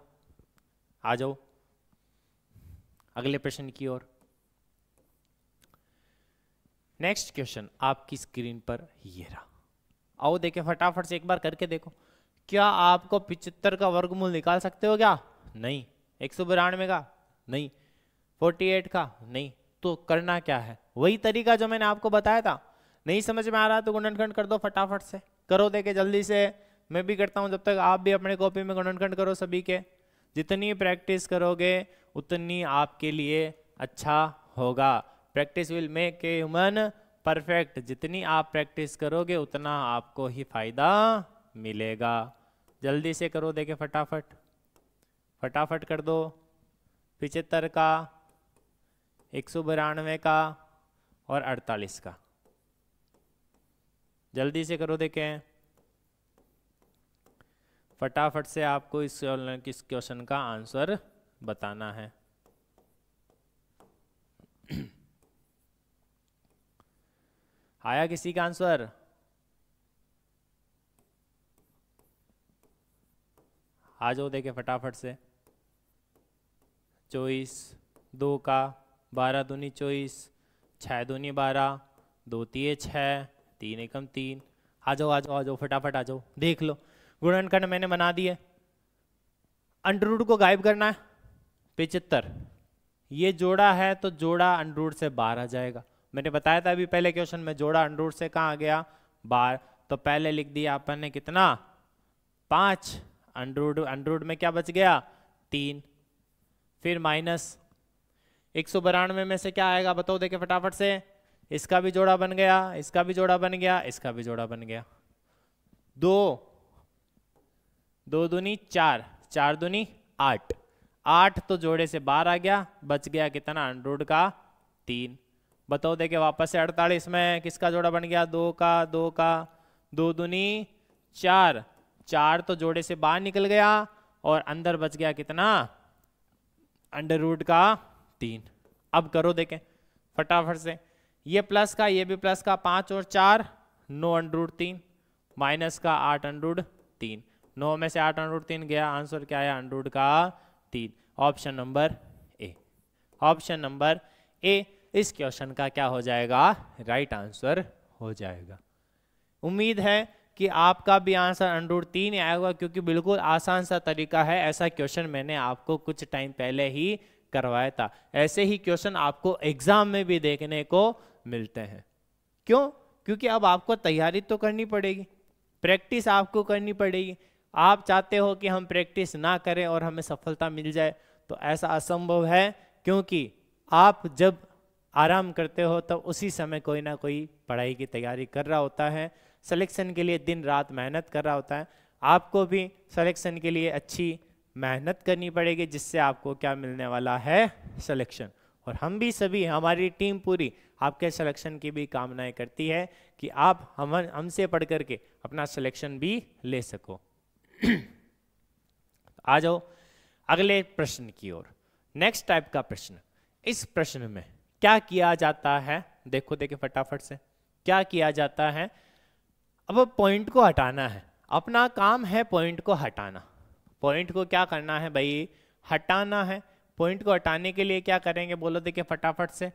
आ जाओ अगले प्रश्न की ओर। नेक्स्ट क्वेश्चन आपकी स्क्रीन पर ये रहा, आओ देखें फटाफट से, एक बार करके देखो। क्या आपको 75 का वर्गमूल निकाल सकते हो क्या, नहीं। 192 का नहीं, 48 का नहीं, तो करना क्या है, वही तरीका जो मैंने आपको बताया था। नहीं समझ में आ रहा तो गुणनखंड कर दो, फटाफट से करो, देखे जल्दी से, मैं भी करता हूं, जब तक आप भी अपने कॉपी में गुणनखंड करो सभी के। जितनी प्रैक्टिस करोगे उतनी आपके लिए अच्छा होगा। Practice will make a human perfect, जितनी आप प्रैक्टिस करोगे उतना आपको ही फायदा मिलेगा। जल्दी से करो, देखे फटाफट फटाफट कर दो। 75 का, 192 का और 48 का, जल्दी से करो, देखें फटाफट से। आपको इस क्वेश्चन का आंसर बताना है। आया किसी का आंसर, आ जाओ देखे फटाफट से। 24, 2 का, 12 दूनी 24, 6 दूनी 12, 2 तिये 6, 3 एकम 3। आ जाओ आ जाओ आ जाओ फटाफट आ जाओ, देख लो गुणनखंड मैंने बना दिए। अंडर रूट को गायब करना है, 75 ये जोड़ा है तो जोड़ा अंडर रूट से बाहर आ जाएगा। मैंने बताया था अभी पहले क्वेश्चन में, जोड़ा अंडर रूट से कहाँ आ गया, बाहर। तो पहले लिख दिया अपन ने कितना, 5, अंडर रूट में क्या बच गया, 3, फिर माइनस 192 में से क्या आएगा बताओ, देखे फटाफट से। इसका भी जोड़ा बन गया, इसका भी जोड़ा बन गया, इसका भी जोड़ा बन गया। 2 दूनी 4, 4 दूनी 8, 8 तो जोड़े से बाहर आ गया, बच गया कितना, अंडर रूट का 3। बताओ देखे वापस से 48 में किसका जोड़ा बन गया, 2 का, 2 का, 2 दूनी 4, 4 तो जोड़े से बाहर निकल गया और अंदर बच गया कितना, अंडर रूट का 3। अब करो देखें फटाफट से, ये प्लस का ये भी प्लस का, 5 और 4 9 अंडर रूट 3, माइनस का 8 अंडर रूट 3, 9 में से 8 अंडर रूट 3 गया, आंसर क्या आया, अंडर रूट का 3। Option number A, option number A इस क्वेश्चन का क्या हो जाएगा, राइट आंसर हो जाएगा। उम्मीद है कि आपका भी आंसर अंडर रूट 3 ही आएगा, क्योंकि बिल्कुल आसान सा तरीका है। ऐसा क्वेश्चन मैंने आपको कुछ टाइम पहले ही करवाया था। ऐसे ही क्वेश्चन आपको एग्जाम में भी देखने को मिलते हैं। क्यों, क्योंकि अब आपको तैयारी तो करनी पड़ेगी, प्रैक्टिस आपको करनी पड़ेगी। आप चाहते हो कि हम प्रैक्टिस ना करें और हमें सफलता मिल जाए, तो ऐसा असंभव है, क्योंकि आप जब आराम करते हो तब उसी समय कोई ना कोई पढ़ाई की तैयारी कर रहा होता है, सिलेक्शन के लिए दिन रात मेहनत कर रहा होता है। आपको भी सिलेक्शन के लिए अच्छी मेहनत करनी पड़ेगी, जिससे आपको क्या मिलने वाला है, सिलेक्शन। और हम भी सभी, हमारी टीम पूरी आपके सिलेक्शन की भी कामनाएं करती है कि आप हमसे पढ़ करके अपना सिलेक्शन भी ले सको। आ जाओ अगले प्रश्न की ओर। नेक्स्ट टाइप का प्रश्न, इस प्रश्न में क्या किया जाता है, देखो देखिए फटाफट से क्या किया जाता है। अब पॉइंट को हटाना है, अपना काम है पॉइंट को हटाना। पॉइंट को क्या करना है भाई, हटाना है। पॉइंट को हटाने के लिए क्या करेंगे बोलो देखिए फटाफट से।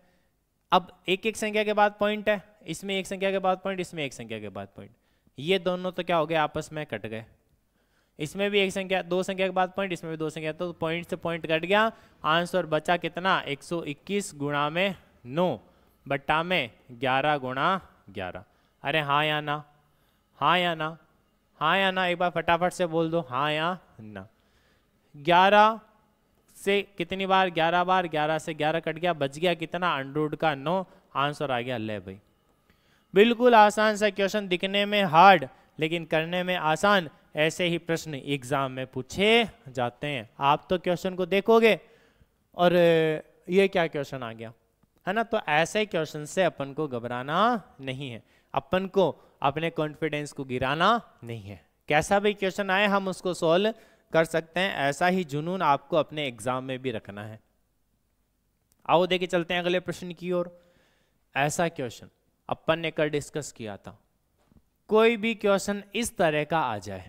अब एक एक संख्या के बाद पॉइंट है, इसमें एक संख्या के बाद पॉइंट, इसमें एक संख्या के बाद पॉइंट, ये दोनों तो क्या हो गए आपस में कट गए। इसमें भी एक संख्या, दो संख्या के बाद पॉइंट, इसमें भी दो संख्या, तो पॉइंट से पॉइंट कट गया। आंसर बचा कितना, 121 गुणा में 9 बट्टा में 11 गुणा 11। अरे हाँ या ना, हाँ या ना, हाँ या ना, एक बार फटाफट से बोल दो हाँ या ना। 11 से कितनी बार, 11 बार, 11 से 11 कट गया, बच गया कितना, अंडर का 9। आंसर आ गया। ले भाई बिल्कुल आसान सा क्वेश्चन, दिखने में हार्ड लेकिन करने में आसान। ऐसे ही प्रश्न एग्जाम में पूछे जाते हैं। आप तो क्वेश्चन को देखोगे और ये क्या क्वेश्चन आ गया, है ना। तो ऐसे क्वेश्चन से अपन को घबराना नहीं है, अपन को अपने कॉन्फिडेंस को गिराना नहीं है। कैसा भी क्वेश्चन आए हम उसको सोल्व कर सकते हैं, ऐसा ही जुनून आपको अपने एग्जाम में भी रखना है। आओ देखिए चलते हैं अगले प्रश्न की ओर। ऐसा क्वेश्चन अपन ने कल डिस्कस किया था, कोई भी क्वेश्चन इस तरह का आ जाए,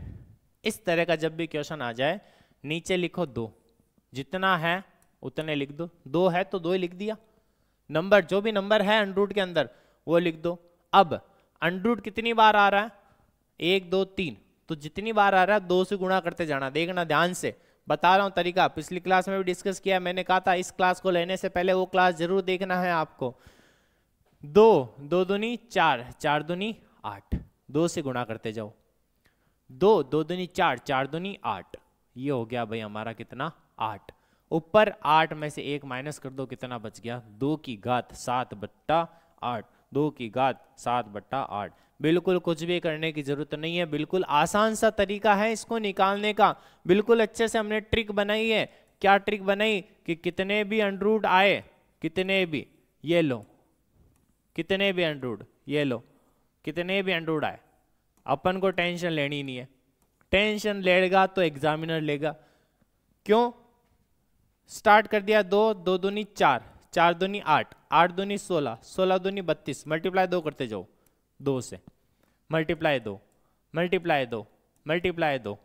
इस तरह का जब भी क्वेश्चन आ जाए, नीचे लिखो 2, जितना है उतने लिख दो। 2 है तो 2 ही लिख दिया, नंबर जो भी नंबर है अंडर के अंदर वो लिख दो। अब अंडर कितनी बार आ रहा है, 1 2 3, तो जितनी बार आ रहा है 2 से गुणा करते जाना। देखना ध्यान से, बता रहा हूं तरीका, पिछली क्लास में भी डिस्कस किया। मैंने कहा था इस क्लास को लेने से पहले वो क्लास जरूर देखना है आपको। 2 2 दूनी 4, 4 दूनी 8, 2 से गुणा करते जाओ। 2 2 दूनी 4, 4 दूनी 8, ये हो गया भाई हमारा कितना, 8। ऊपर 8 में से 1 माइनस कर दो, कितना बच गया, 2 की घात 7 बट्टा 8, 2 की घात 7 बट्टा 8। बिल्कुल कुछ भी करने की जरूरत नहीं है, बिल्कुल आसान सा तरीका है इसको निकालने का। बिल्कुल अच्छे से हमने ट्रिक बनाई है। क्या ट्रिक बनाई कि कितने भी अंडर आए, कितने भी, ये लो, कितने भी अंडर, ये लो, कितने भी अंडर आए, अपन को टेंशन लेनी नहीं है। टेंशन लेगा तो एग्जामिनर लेगा। क्यों, स्टार्ट कर दिया 2 2 दूनी 4, 4 दूनी 8, 8 दूनी 16, 16 दूनी 32, मल्टीप्लाई 2 करते जाओ, 2 से मल्टीप्लाई 2, मल्टीप्लाई 2, मल्टीप्लाई 2,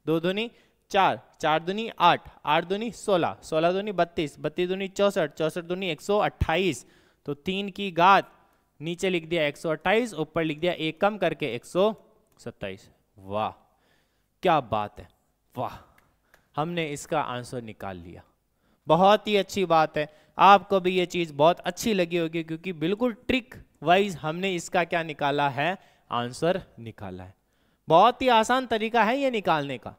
2 दूनी 4, 4 दूनी 8, 8 दूनी 16, 16 दूनी 32, 32 दूनी 64, 64 दूनी 128, तो 3 की घात नीचे लिख दिया 128, ऊपर लिख दिया 1 कम करके 127। वाह क्या बात है, वाह, हमने इसका आंसर निकाल लिया। बहुत ही अच्छी बात है, आपको भी ये चीज बहुत अच्छी लगी होगी, क्योंकि बिल्कुल ट्रिक वाइज हमने इसका क्या निकाला है, आंसर निकाला है। बहुत ही आसान तरीका है ये निकालने का।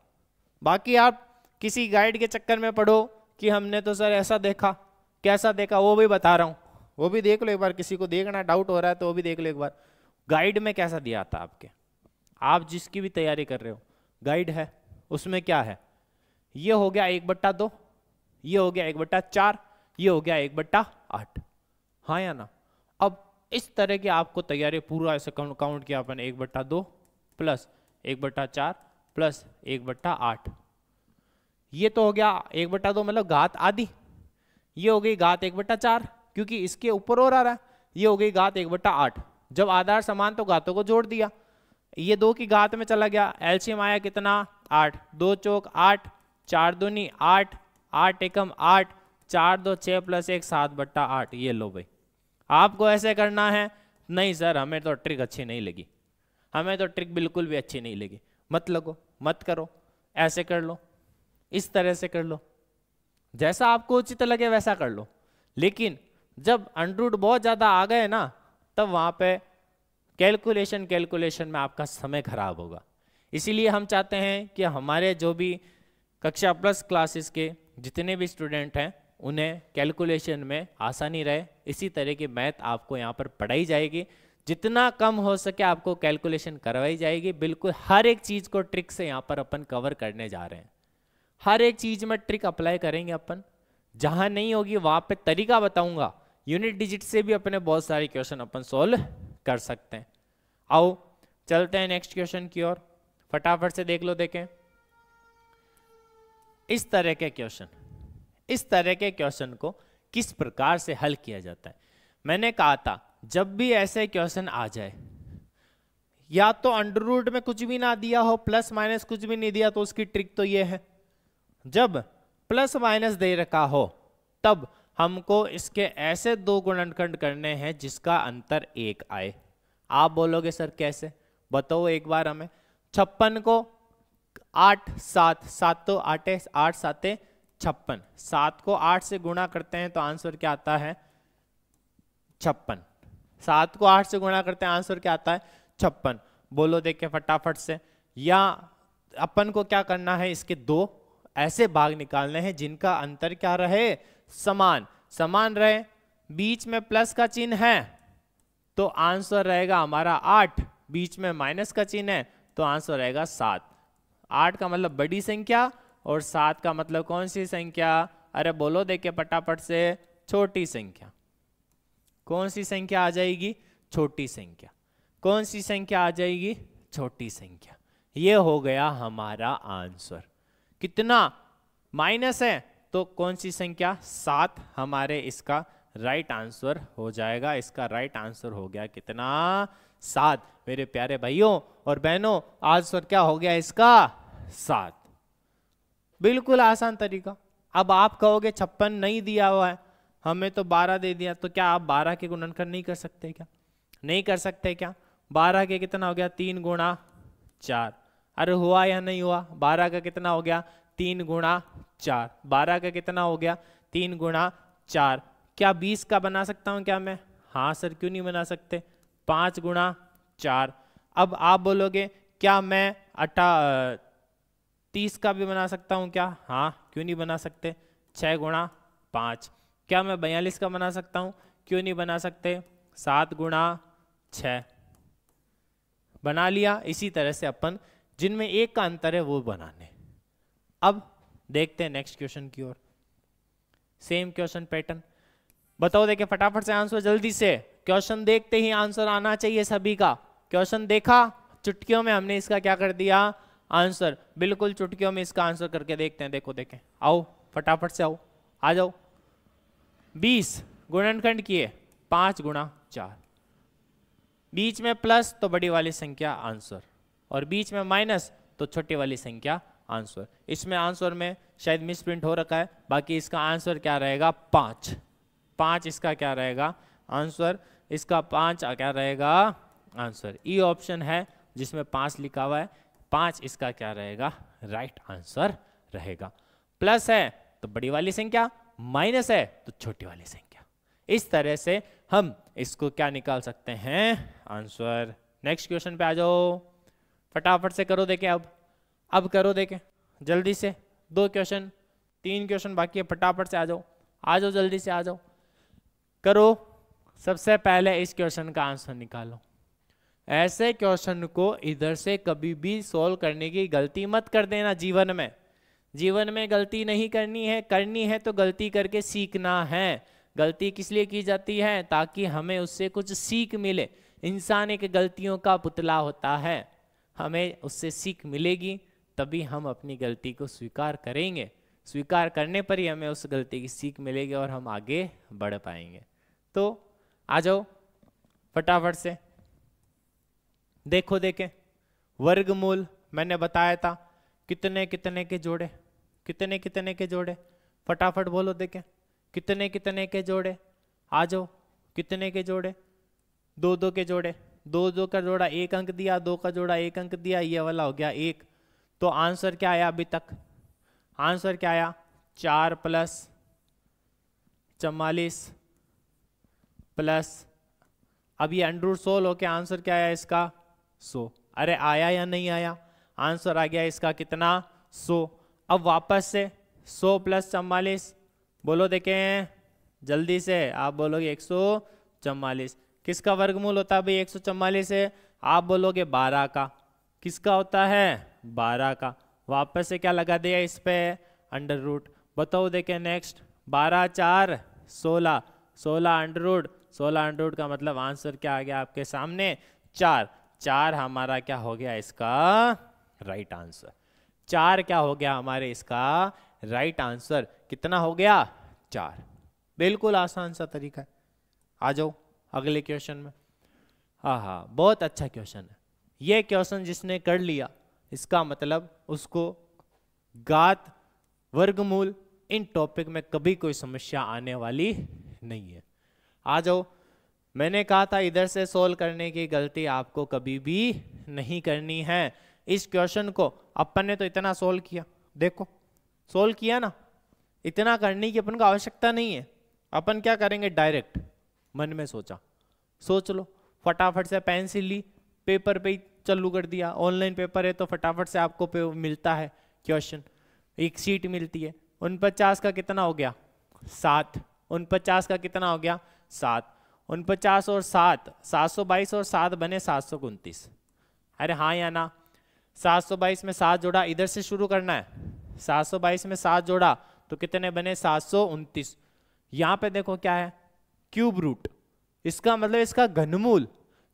बाकी आप किसी गाइड के चक्कर में पढ़ो कि हमने तो सर ऐसा देखा, कैसा देखा, वो भी बता रहा हूं, वो भी देख लो एक बार। किसी को देखना डाउट हो रहा है तो वो भी देख लो एक बार, गाइड में कैसा दिया था आपके। आप जिसकी भी तैयारी कर रहे हो, गाइड है, उसमें क्या है, ये हो गया 1/2, ये हो गया 1/4, ये हो गया 1/8, हाँ या ना। अब इस तरह की आपको तैयारी पूरा ऐसे काउंट किया अपन, 1/2 प्लस 1/4 प्लस 1/8, ये तो हो गया 1/2 मतलब घात आधी, ये हो गई घात 1/4 क्योंकि इसके ऊपर और आ रहा है, ये हो गई घात 1/8। जब आधार समान तो घातों को जोड़ दिया, ये 2 की घात में चला गया, एलसीएम आया कितना 8, 2 चौक 8, 4 दूनी 8, 8 एकम 8, 4 2 6 प्लस 1 7/8। ये लो भाई, आपको ऐसे करना है। नहीं सर हमें तो ट्रिक अच्छी नहीं लगी, हमें तो ट्रिक बिल्कुल भी अच्छी नहीं लगी, मत लगो, मत करो, ऐसे कर लो, इस तरह से कर लो, जैसा आपको उचित लगे वैसा कर लो। लेकिन जब अंडर बहुत ज्यादा आ गए ना, तब वहां पे कैलकुलेशन में आपका समय खराब होगा। इसीलिए हम चाहते हैं कि हमारे जो भी कक्षा प्लस क्लासेस के जितने भी स्टूडेंट हैं उन्हें कैलकुलेशन में आसानी रहे। इसी तरह की मैथ आपको यहाँ पर पढ़ाई जाएगी, जितना कम हो सके आपको कैलकुलेशन करवाई जाएगी। बिल्कुल हर एक चीज को ट्रिक से यहाँ पर अपन कवर करने जा रहे हैं, हर एक चीज में ट्रिक अप्लाई करेंगे अपन। जहां नहीं होगी वहां पे तरीका बताऊंगा, यूनिट डिजिट से भी अपने बहुत सारे क्वेश्चन अपन सोल्व कर सकते हैं। आओ चलते हैं नेक्स्ट क्वेश्चन की ओर, फटाफट से देख लो। देखें इस तरह के क्वेश्चन को किस प्रकार से हल किया जाता है। मैंने कहा था जब भी ऐसे क्वेश्चन आ जाए, या तो अंडर रूट में कुछ भी ना दिया हो, प्लस माइनस कुछ भी नहीं दिया, तो उसकी ट्रिक तो ये है, जब प्लस माइनस दे रखा हो तब हमको इसके ऐसे दो गुणनखंड करने हैं जिसका अंतर एक आए। आप बोलोगे सर कैसे, बताओ एक बार हमें। 56 को 8 7 7 तो 8 8 7 56, 7 को 8 से गुणा करते हैं तो आंसर क्या आता है 56। 7 को 8 से गुणा करते हैं आंसर क्या आता है 56। बोलो देखे फटाफट से। या अपन को क्या करना है, इसके दो ऐसे भाग निकालने हैं जिनका अंतर क्या रहे, समान समान रहे, बीच में प्लस का चिन्ह है तो आंसर रहेगा हमारा 8, बीच में माइनस का चिन्ह है तो आंसर रहेगा 7। 8 का मतलब बड़ी संख्या और 7 का मतलब कौन सी संख्या, अरे बोलो देखे फटाफट से, छोटी संख्या। कौन सी संख्या आ जाएगी, छोटी संख्या। कौन सी संख्या आ जाएगी, छोटी संख्या। ये हो गया हमारा आंसर। कितना, माइनस है तो कौन सी संख्या, 7 हमारे इसका राइट आंसर हो जाएगा। इसका राइट आंसर हो गया कितना, 7। मेरे प्यारे भाइयों और बहनों, आंसर क्या हो गया इसका, 7। बिल्कुल आसान तरीका। अब आप कहोगे 56 नहीं दिया हुआ है, हमें तो 12 दे दिया, तो क्या आप 12 के गुणनखंड नहीं कर सकते क्या, नहीं कर सकते क्या। 12 के कितना हो गया, 3 गुणा 4। अरे हुआ या नहीं हुआ, 12 का कितना हो गया 3 गुणा 4। 12 का कितना हो गया 3 गुणा 4। क्या 20 का बना सकता हूं क्या मैं, हाँ सर क्यों नहीं बना सकते, 5 गुणा 4। अब आप बोलोगे क्या मैं 30 का भी बना सकता हूं क्या, हाँ क्यों नहीं बना सकते, 6 गुणा 5। क्या मैं 42 का बना सकता हूं, क्यों नहीं बना सकते, 7 गुणा 6। बना लिया। इसी तरह से अपन जिनमें एक का अंतर है वो बनाने। अब देखते हैं नेक्स्ट क्वेश्चन की ओर। सेम क्वेश्चन पैटर्न, बताओ देखिए फटाफट से आंसर जल्दी से। क्वेश्चन देखते ही आंसर आना चाहिए सभी का। क्वेश्चन देखा, चुटकियों में हमने इसका क्या कर दिया, आंसर। बिल्कुल चुटकियों में इसका आंसर करके देखते हैं। देखो देखें, आओ फटाफट से आओ, आ जाओ। 20 गुणनखंड किए, 5 गुणा 4। बीच में प्लस तो बड़ी वाली संख्या आंसर, और बीच में माइनस तो छोटी वाली संख्या आंसर। इसमें आंसर में शायद मिसप्रिंट हो रखा है, बाकी इसका आंसर क्या रहेगा 5। 5 इसका क्या रहेगा आंसर, इसका 5 क्या रहेगा आंसर। ई ऑप्शन है जिसमें 5 लिखा हुआ है, 5 इसका क्या रहेगा राइट आंसर रहेगा। प्लस है तो बड़ी वाली संख्या, माइनस है तो छोटी वाली संख्या। इस तरह से हम इसको क्या निकाल सकते हैं आंसर। नेक्स्ट क्वेश्चन पे आ जाओ, फटाफट से करो देखें। अब करो देखें जल्दी से। 2 क्वेश्चन 3 क्वेश्चन बाकी है, फटाफट से आ जाओ, आ जाओ जल्दी से आ जाओ, करो। सबसे पहले इस क्वेश्चन का आंसर निकालो। ऐसे क्वेश्चन को इधर से कभी भी सॉल्व करने की गलती मत कर देना। जीवन में गलती नहीं करनी है तो गलती करके सीखना है। गलती किस लिए की जाती है, ताकि हमें उससे कुछ सीख मिले। इंसान एक गलतियों का पुतला होता है, हमें उससे सीख मिलेगी तभी हम अपनी गलती को स्वीकार करेंगे। स्वीकार करने पर ही हमें उस गलती की सीख मिलेगी और हम आगे बढ़ पाएंगे। तो आ जाओ फटाफट से। देखो देखें, वर्गमूल मैंने बताया था कितने कितने के जोड़े, कितने कितने के जोड़े, फटाफट बोलो देखें कितने कितने के जोड़े। आ जाओ, कितने के जोड़े, 2 2 के जोड़े। 2 2 का जोड़ा 1 अंक दिया, 2 का जोड़ा 1 अंक दिया, ये वाला हो गया 1। तो आंसर क्या आया अभी तक, आंसर क्या आया 4 प्लस 44 प्लस, अब ये अंडर 16 होके आंसर क्या आया इसका 100। अरे आया या नहीं आया, आंसर आ गया इसका कितना 100। अब वापस से 100 प्लस 44, बोलो देखें जल्दी से, आप बोलोगे 144। किसका वर्गमूल होता है भाई 144 है, आप बोलोगे 12 का। किसका होता है 12 का। वापस से क्या लगा दिया इस पे अंडर रूट। बताओ देखें next, 12 4 16, 16 under root, 16 under root का मतलब आंसर क्या आ गया आपके सामने 4। 4 हमारा क्या हो गया इसका राइट आंसर। 4 क्या हो गया हमारे इसका राइट आंसर। कितना हो गया 4। बिल्कुल आसान सा तरीका है। आ जाओ अगले क्वेश्चन में। हाँ हाँ, बहुत अच्छा क्वेश्चन है ये क्वेश्चन। जिसने कर लिया इसका मतलब उसको घात, वर्गमूल इन टॉपिक में कभी कोई समस्या आने वाली नहीं है। आ जाओ, मैंने कहा था इधर से सोल्व करने की गलती आपको कभी भी नहीं करनी है। इस क्वेश्चन को अपन ने तो इतना सोल्व किया, देखो सोल्व किया ना, इतना करने की अपन को आवश्यकता नहीं है। अपन क्या करेंगे, डायरेक्ट मन में सोचा, सोच लो, फटाफट से पेंसिल ली, पेपर पे ही चालू कर दिया। ऑनलाइन पेपर है तो फटाफट से आपको मिलता है क्वेश्चन, एक शीट मिलती है। 49 का कितना हो गया 7, 49 का कितना हो गया 7, 49 और 7 722 और 7 बने 729। अरे हाँ या ना, 722 में 7 जोड़ा, इधर से शुरू करना है। 722 में 7 जोड़ा तो कितने बने 729। यहाँ पे देखो क्या है, क्यूब रूट, इसका मतलब इसका घनमूल।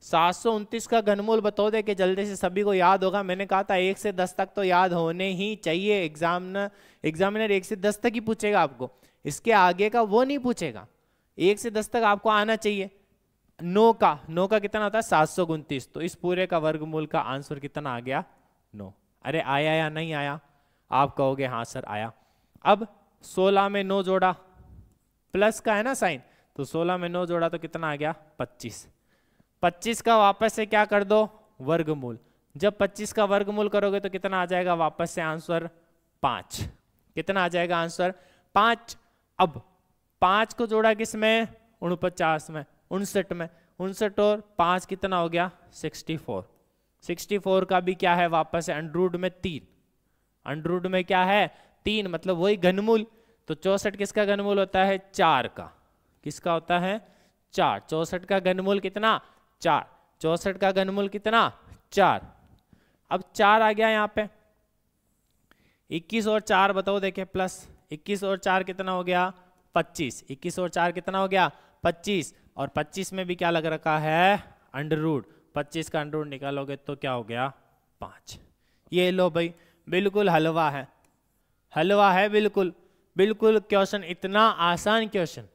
729 का घनमूल बताओ दे कि जल्दी से सभी को याद होगा। मैंने कहा था 1 से 10 तक तो याद होने ही चाहिए। एग्जामिनर 1 से 10 तक ही पूछेगा आपको, इसके आगे का वो नहीं पूछेगा। 1 से 10 तक आपको आना चाहिए। 9 का कितना होता है 729, तो इस पूरे का वर्गमूल का आंसर कितना आ गया 9। अरे आया या नहीं आया, आप कहोगे हाँ सर आया। अब 16 में 9 जोड़ा, प्लस का है ना साइन, तो 16 में 9 जोड़ा तो कितना आ गया 25। 25 का वापस से क्या कर दो वर्गमूल। जब 25 का वर्गमूल करोगे तो कितना आ जाएगा वापस से आंसर 5। कितना आ जाएगा आंसर 5। अब 5 को जोड़ा किस में 49 में, 59 में, 59 और 5 कितना हो गया 64। 64 का भी क्या है वापस से अंडर में 3, अंडर में क्या है 3, मतलब वही घनमूल। तो 64 किसका घनमूल होता है 4 का, किसका होता है 4। 64 का घनमूल कितना 4, 64 का घनमूल कितना 4। अब 4 आ गया यहाँ पे, 21 और 4 बताओ देखे, प्लस 21 और 4 कितना हो गया 25। 21 और 4 कितना हो गया 25, और 25 में भी क्या लग रखा है अंडर रूट। 25 का अंडर रूट निकालोगे तो क्या हो गया 5। ये लो भाई, बिल्कुल हलवा है, हलवा है बिल्कुल। बिल्कुल क्वेश्चन इतना आसान क्वेश्चन,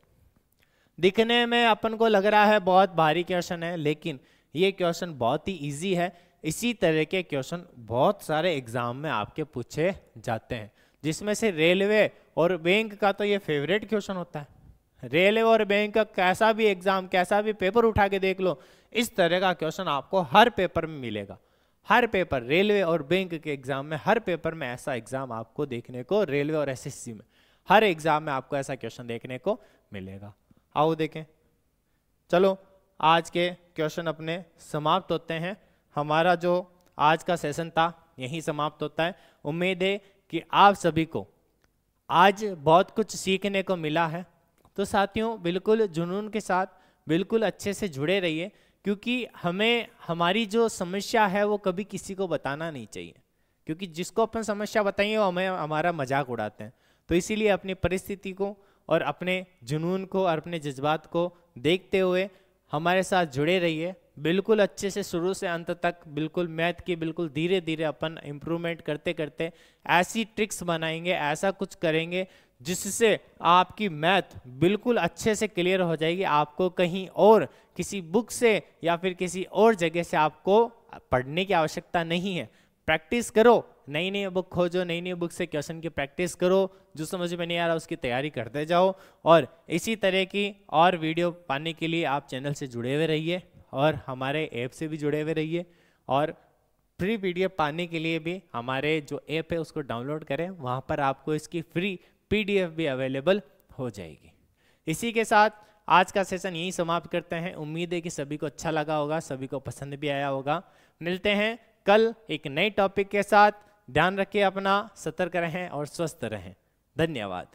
दिखने में अपन को लग रहा है बहुत भारी क्वेश्चन है, लेकिन ये क्वेश्चन बहुत ही इजी है। इसी तरह के क्वेश्चन बहुत सारे एग्जाम में आपके पूछे जाते हैं, जिसमें से रेलवे और बैंक का तो ये फेवरेट क्वेश्चन होता है। रेलवे और बैंक का कैसा भी एग्जाम, कैसा भी पेपर उठा के देख लो, इस तरह का क्वेश्चन आपको हर पेपर में मिलेगा। हर पेपर, रेलवे और बैंक के एग्जाम में, हर पेपर में ऐसा एग्जाम आपको देखने को, रेलवे और एसएससी में हर एग्जाम में आपको ऐसा क्वेश्चन देखने को मिलेगा। आओ देखें, चलो आज के क्वेश्चन अपने समाप्त होते हैं। हमारा जो आज का सेशन था यहीं समाप्त होता है। उम्मीद है कि आप सभी को आज बहुत कुछ सीखने को मिला है। तो साथियों बिल्कुल जुनून के साथ, बिल्कुल अच्छे से जुड़े रहिए, क्योंकि हमें हमारी जो समस्या है वो कभी किसी को बताना नहीं चाहिए, क्योंकि जिसको अपन समस्या बताएंगे वो हमें हमारा मजाक उड़ाते हैं। तो इसीलिए अपनी परिस्थिति को और अपने जुनून को और अपने जज्बात को देखते हुए हमारे साथ जुड़े रहिए। बिल्कुल अच्छे से शुरू से अंत तक, बिल्कुल मैथ की बिल्कुल धीरे धीरे अपन इम्प्रूवमेंट करते करते ऐसी ट्रिक्स बनाएंगे, ऐसा कुछ करेंगे जिससे आपकी मैथ बिल्कुल अच्छे से क्लियर हो जाएगी। आपको कहीं और किसी बुक से या फिर किसी और जगह से आपको पढ़ने की आवश्यकता नहीं है। प्रैक्टिस करो, नई नई बुक खोजो, नई नई बुक से क्वेश्चन की प्रैक्टिस करो, जो समझ में नहीं आ रहा उसकी तैयारी करते जाओ। और इसी तरह की और वीडियो पाने के लिए आप चैनल से जुड़े हुए रहिए और हमारे ऐप से भी जुड़े हुए रहिए। और फ्री पीडीएफ पाने के लिए भी हमारे जो ऐप है उसको डाउनलोड करें, वहाँ पर आपको इसकी फ्री पीडीएफ भी अवेलेबल हो जाएगी। इसी के साथ आज का सेशन यहीं समाप्त करते हैं। उम्मीद है कि सभी को अच्छा लगा होगा, सभी को पसंद भी आया होगा। मिलते हैं कल एक नए टॉपिक के साथ। ध्यान रखिए अपना, सतर्क रहें और स्वस्थ रहें। धन्यवाद।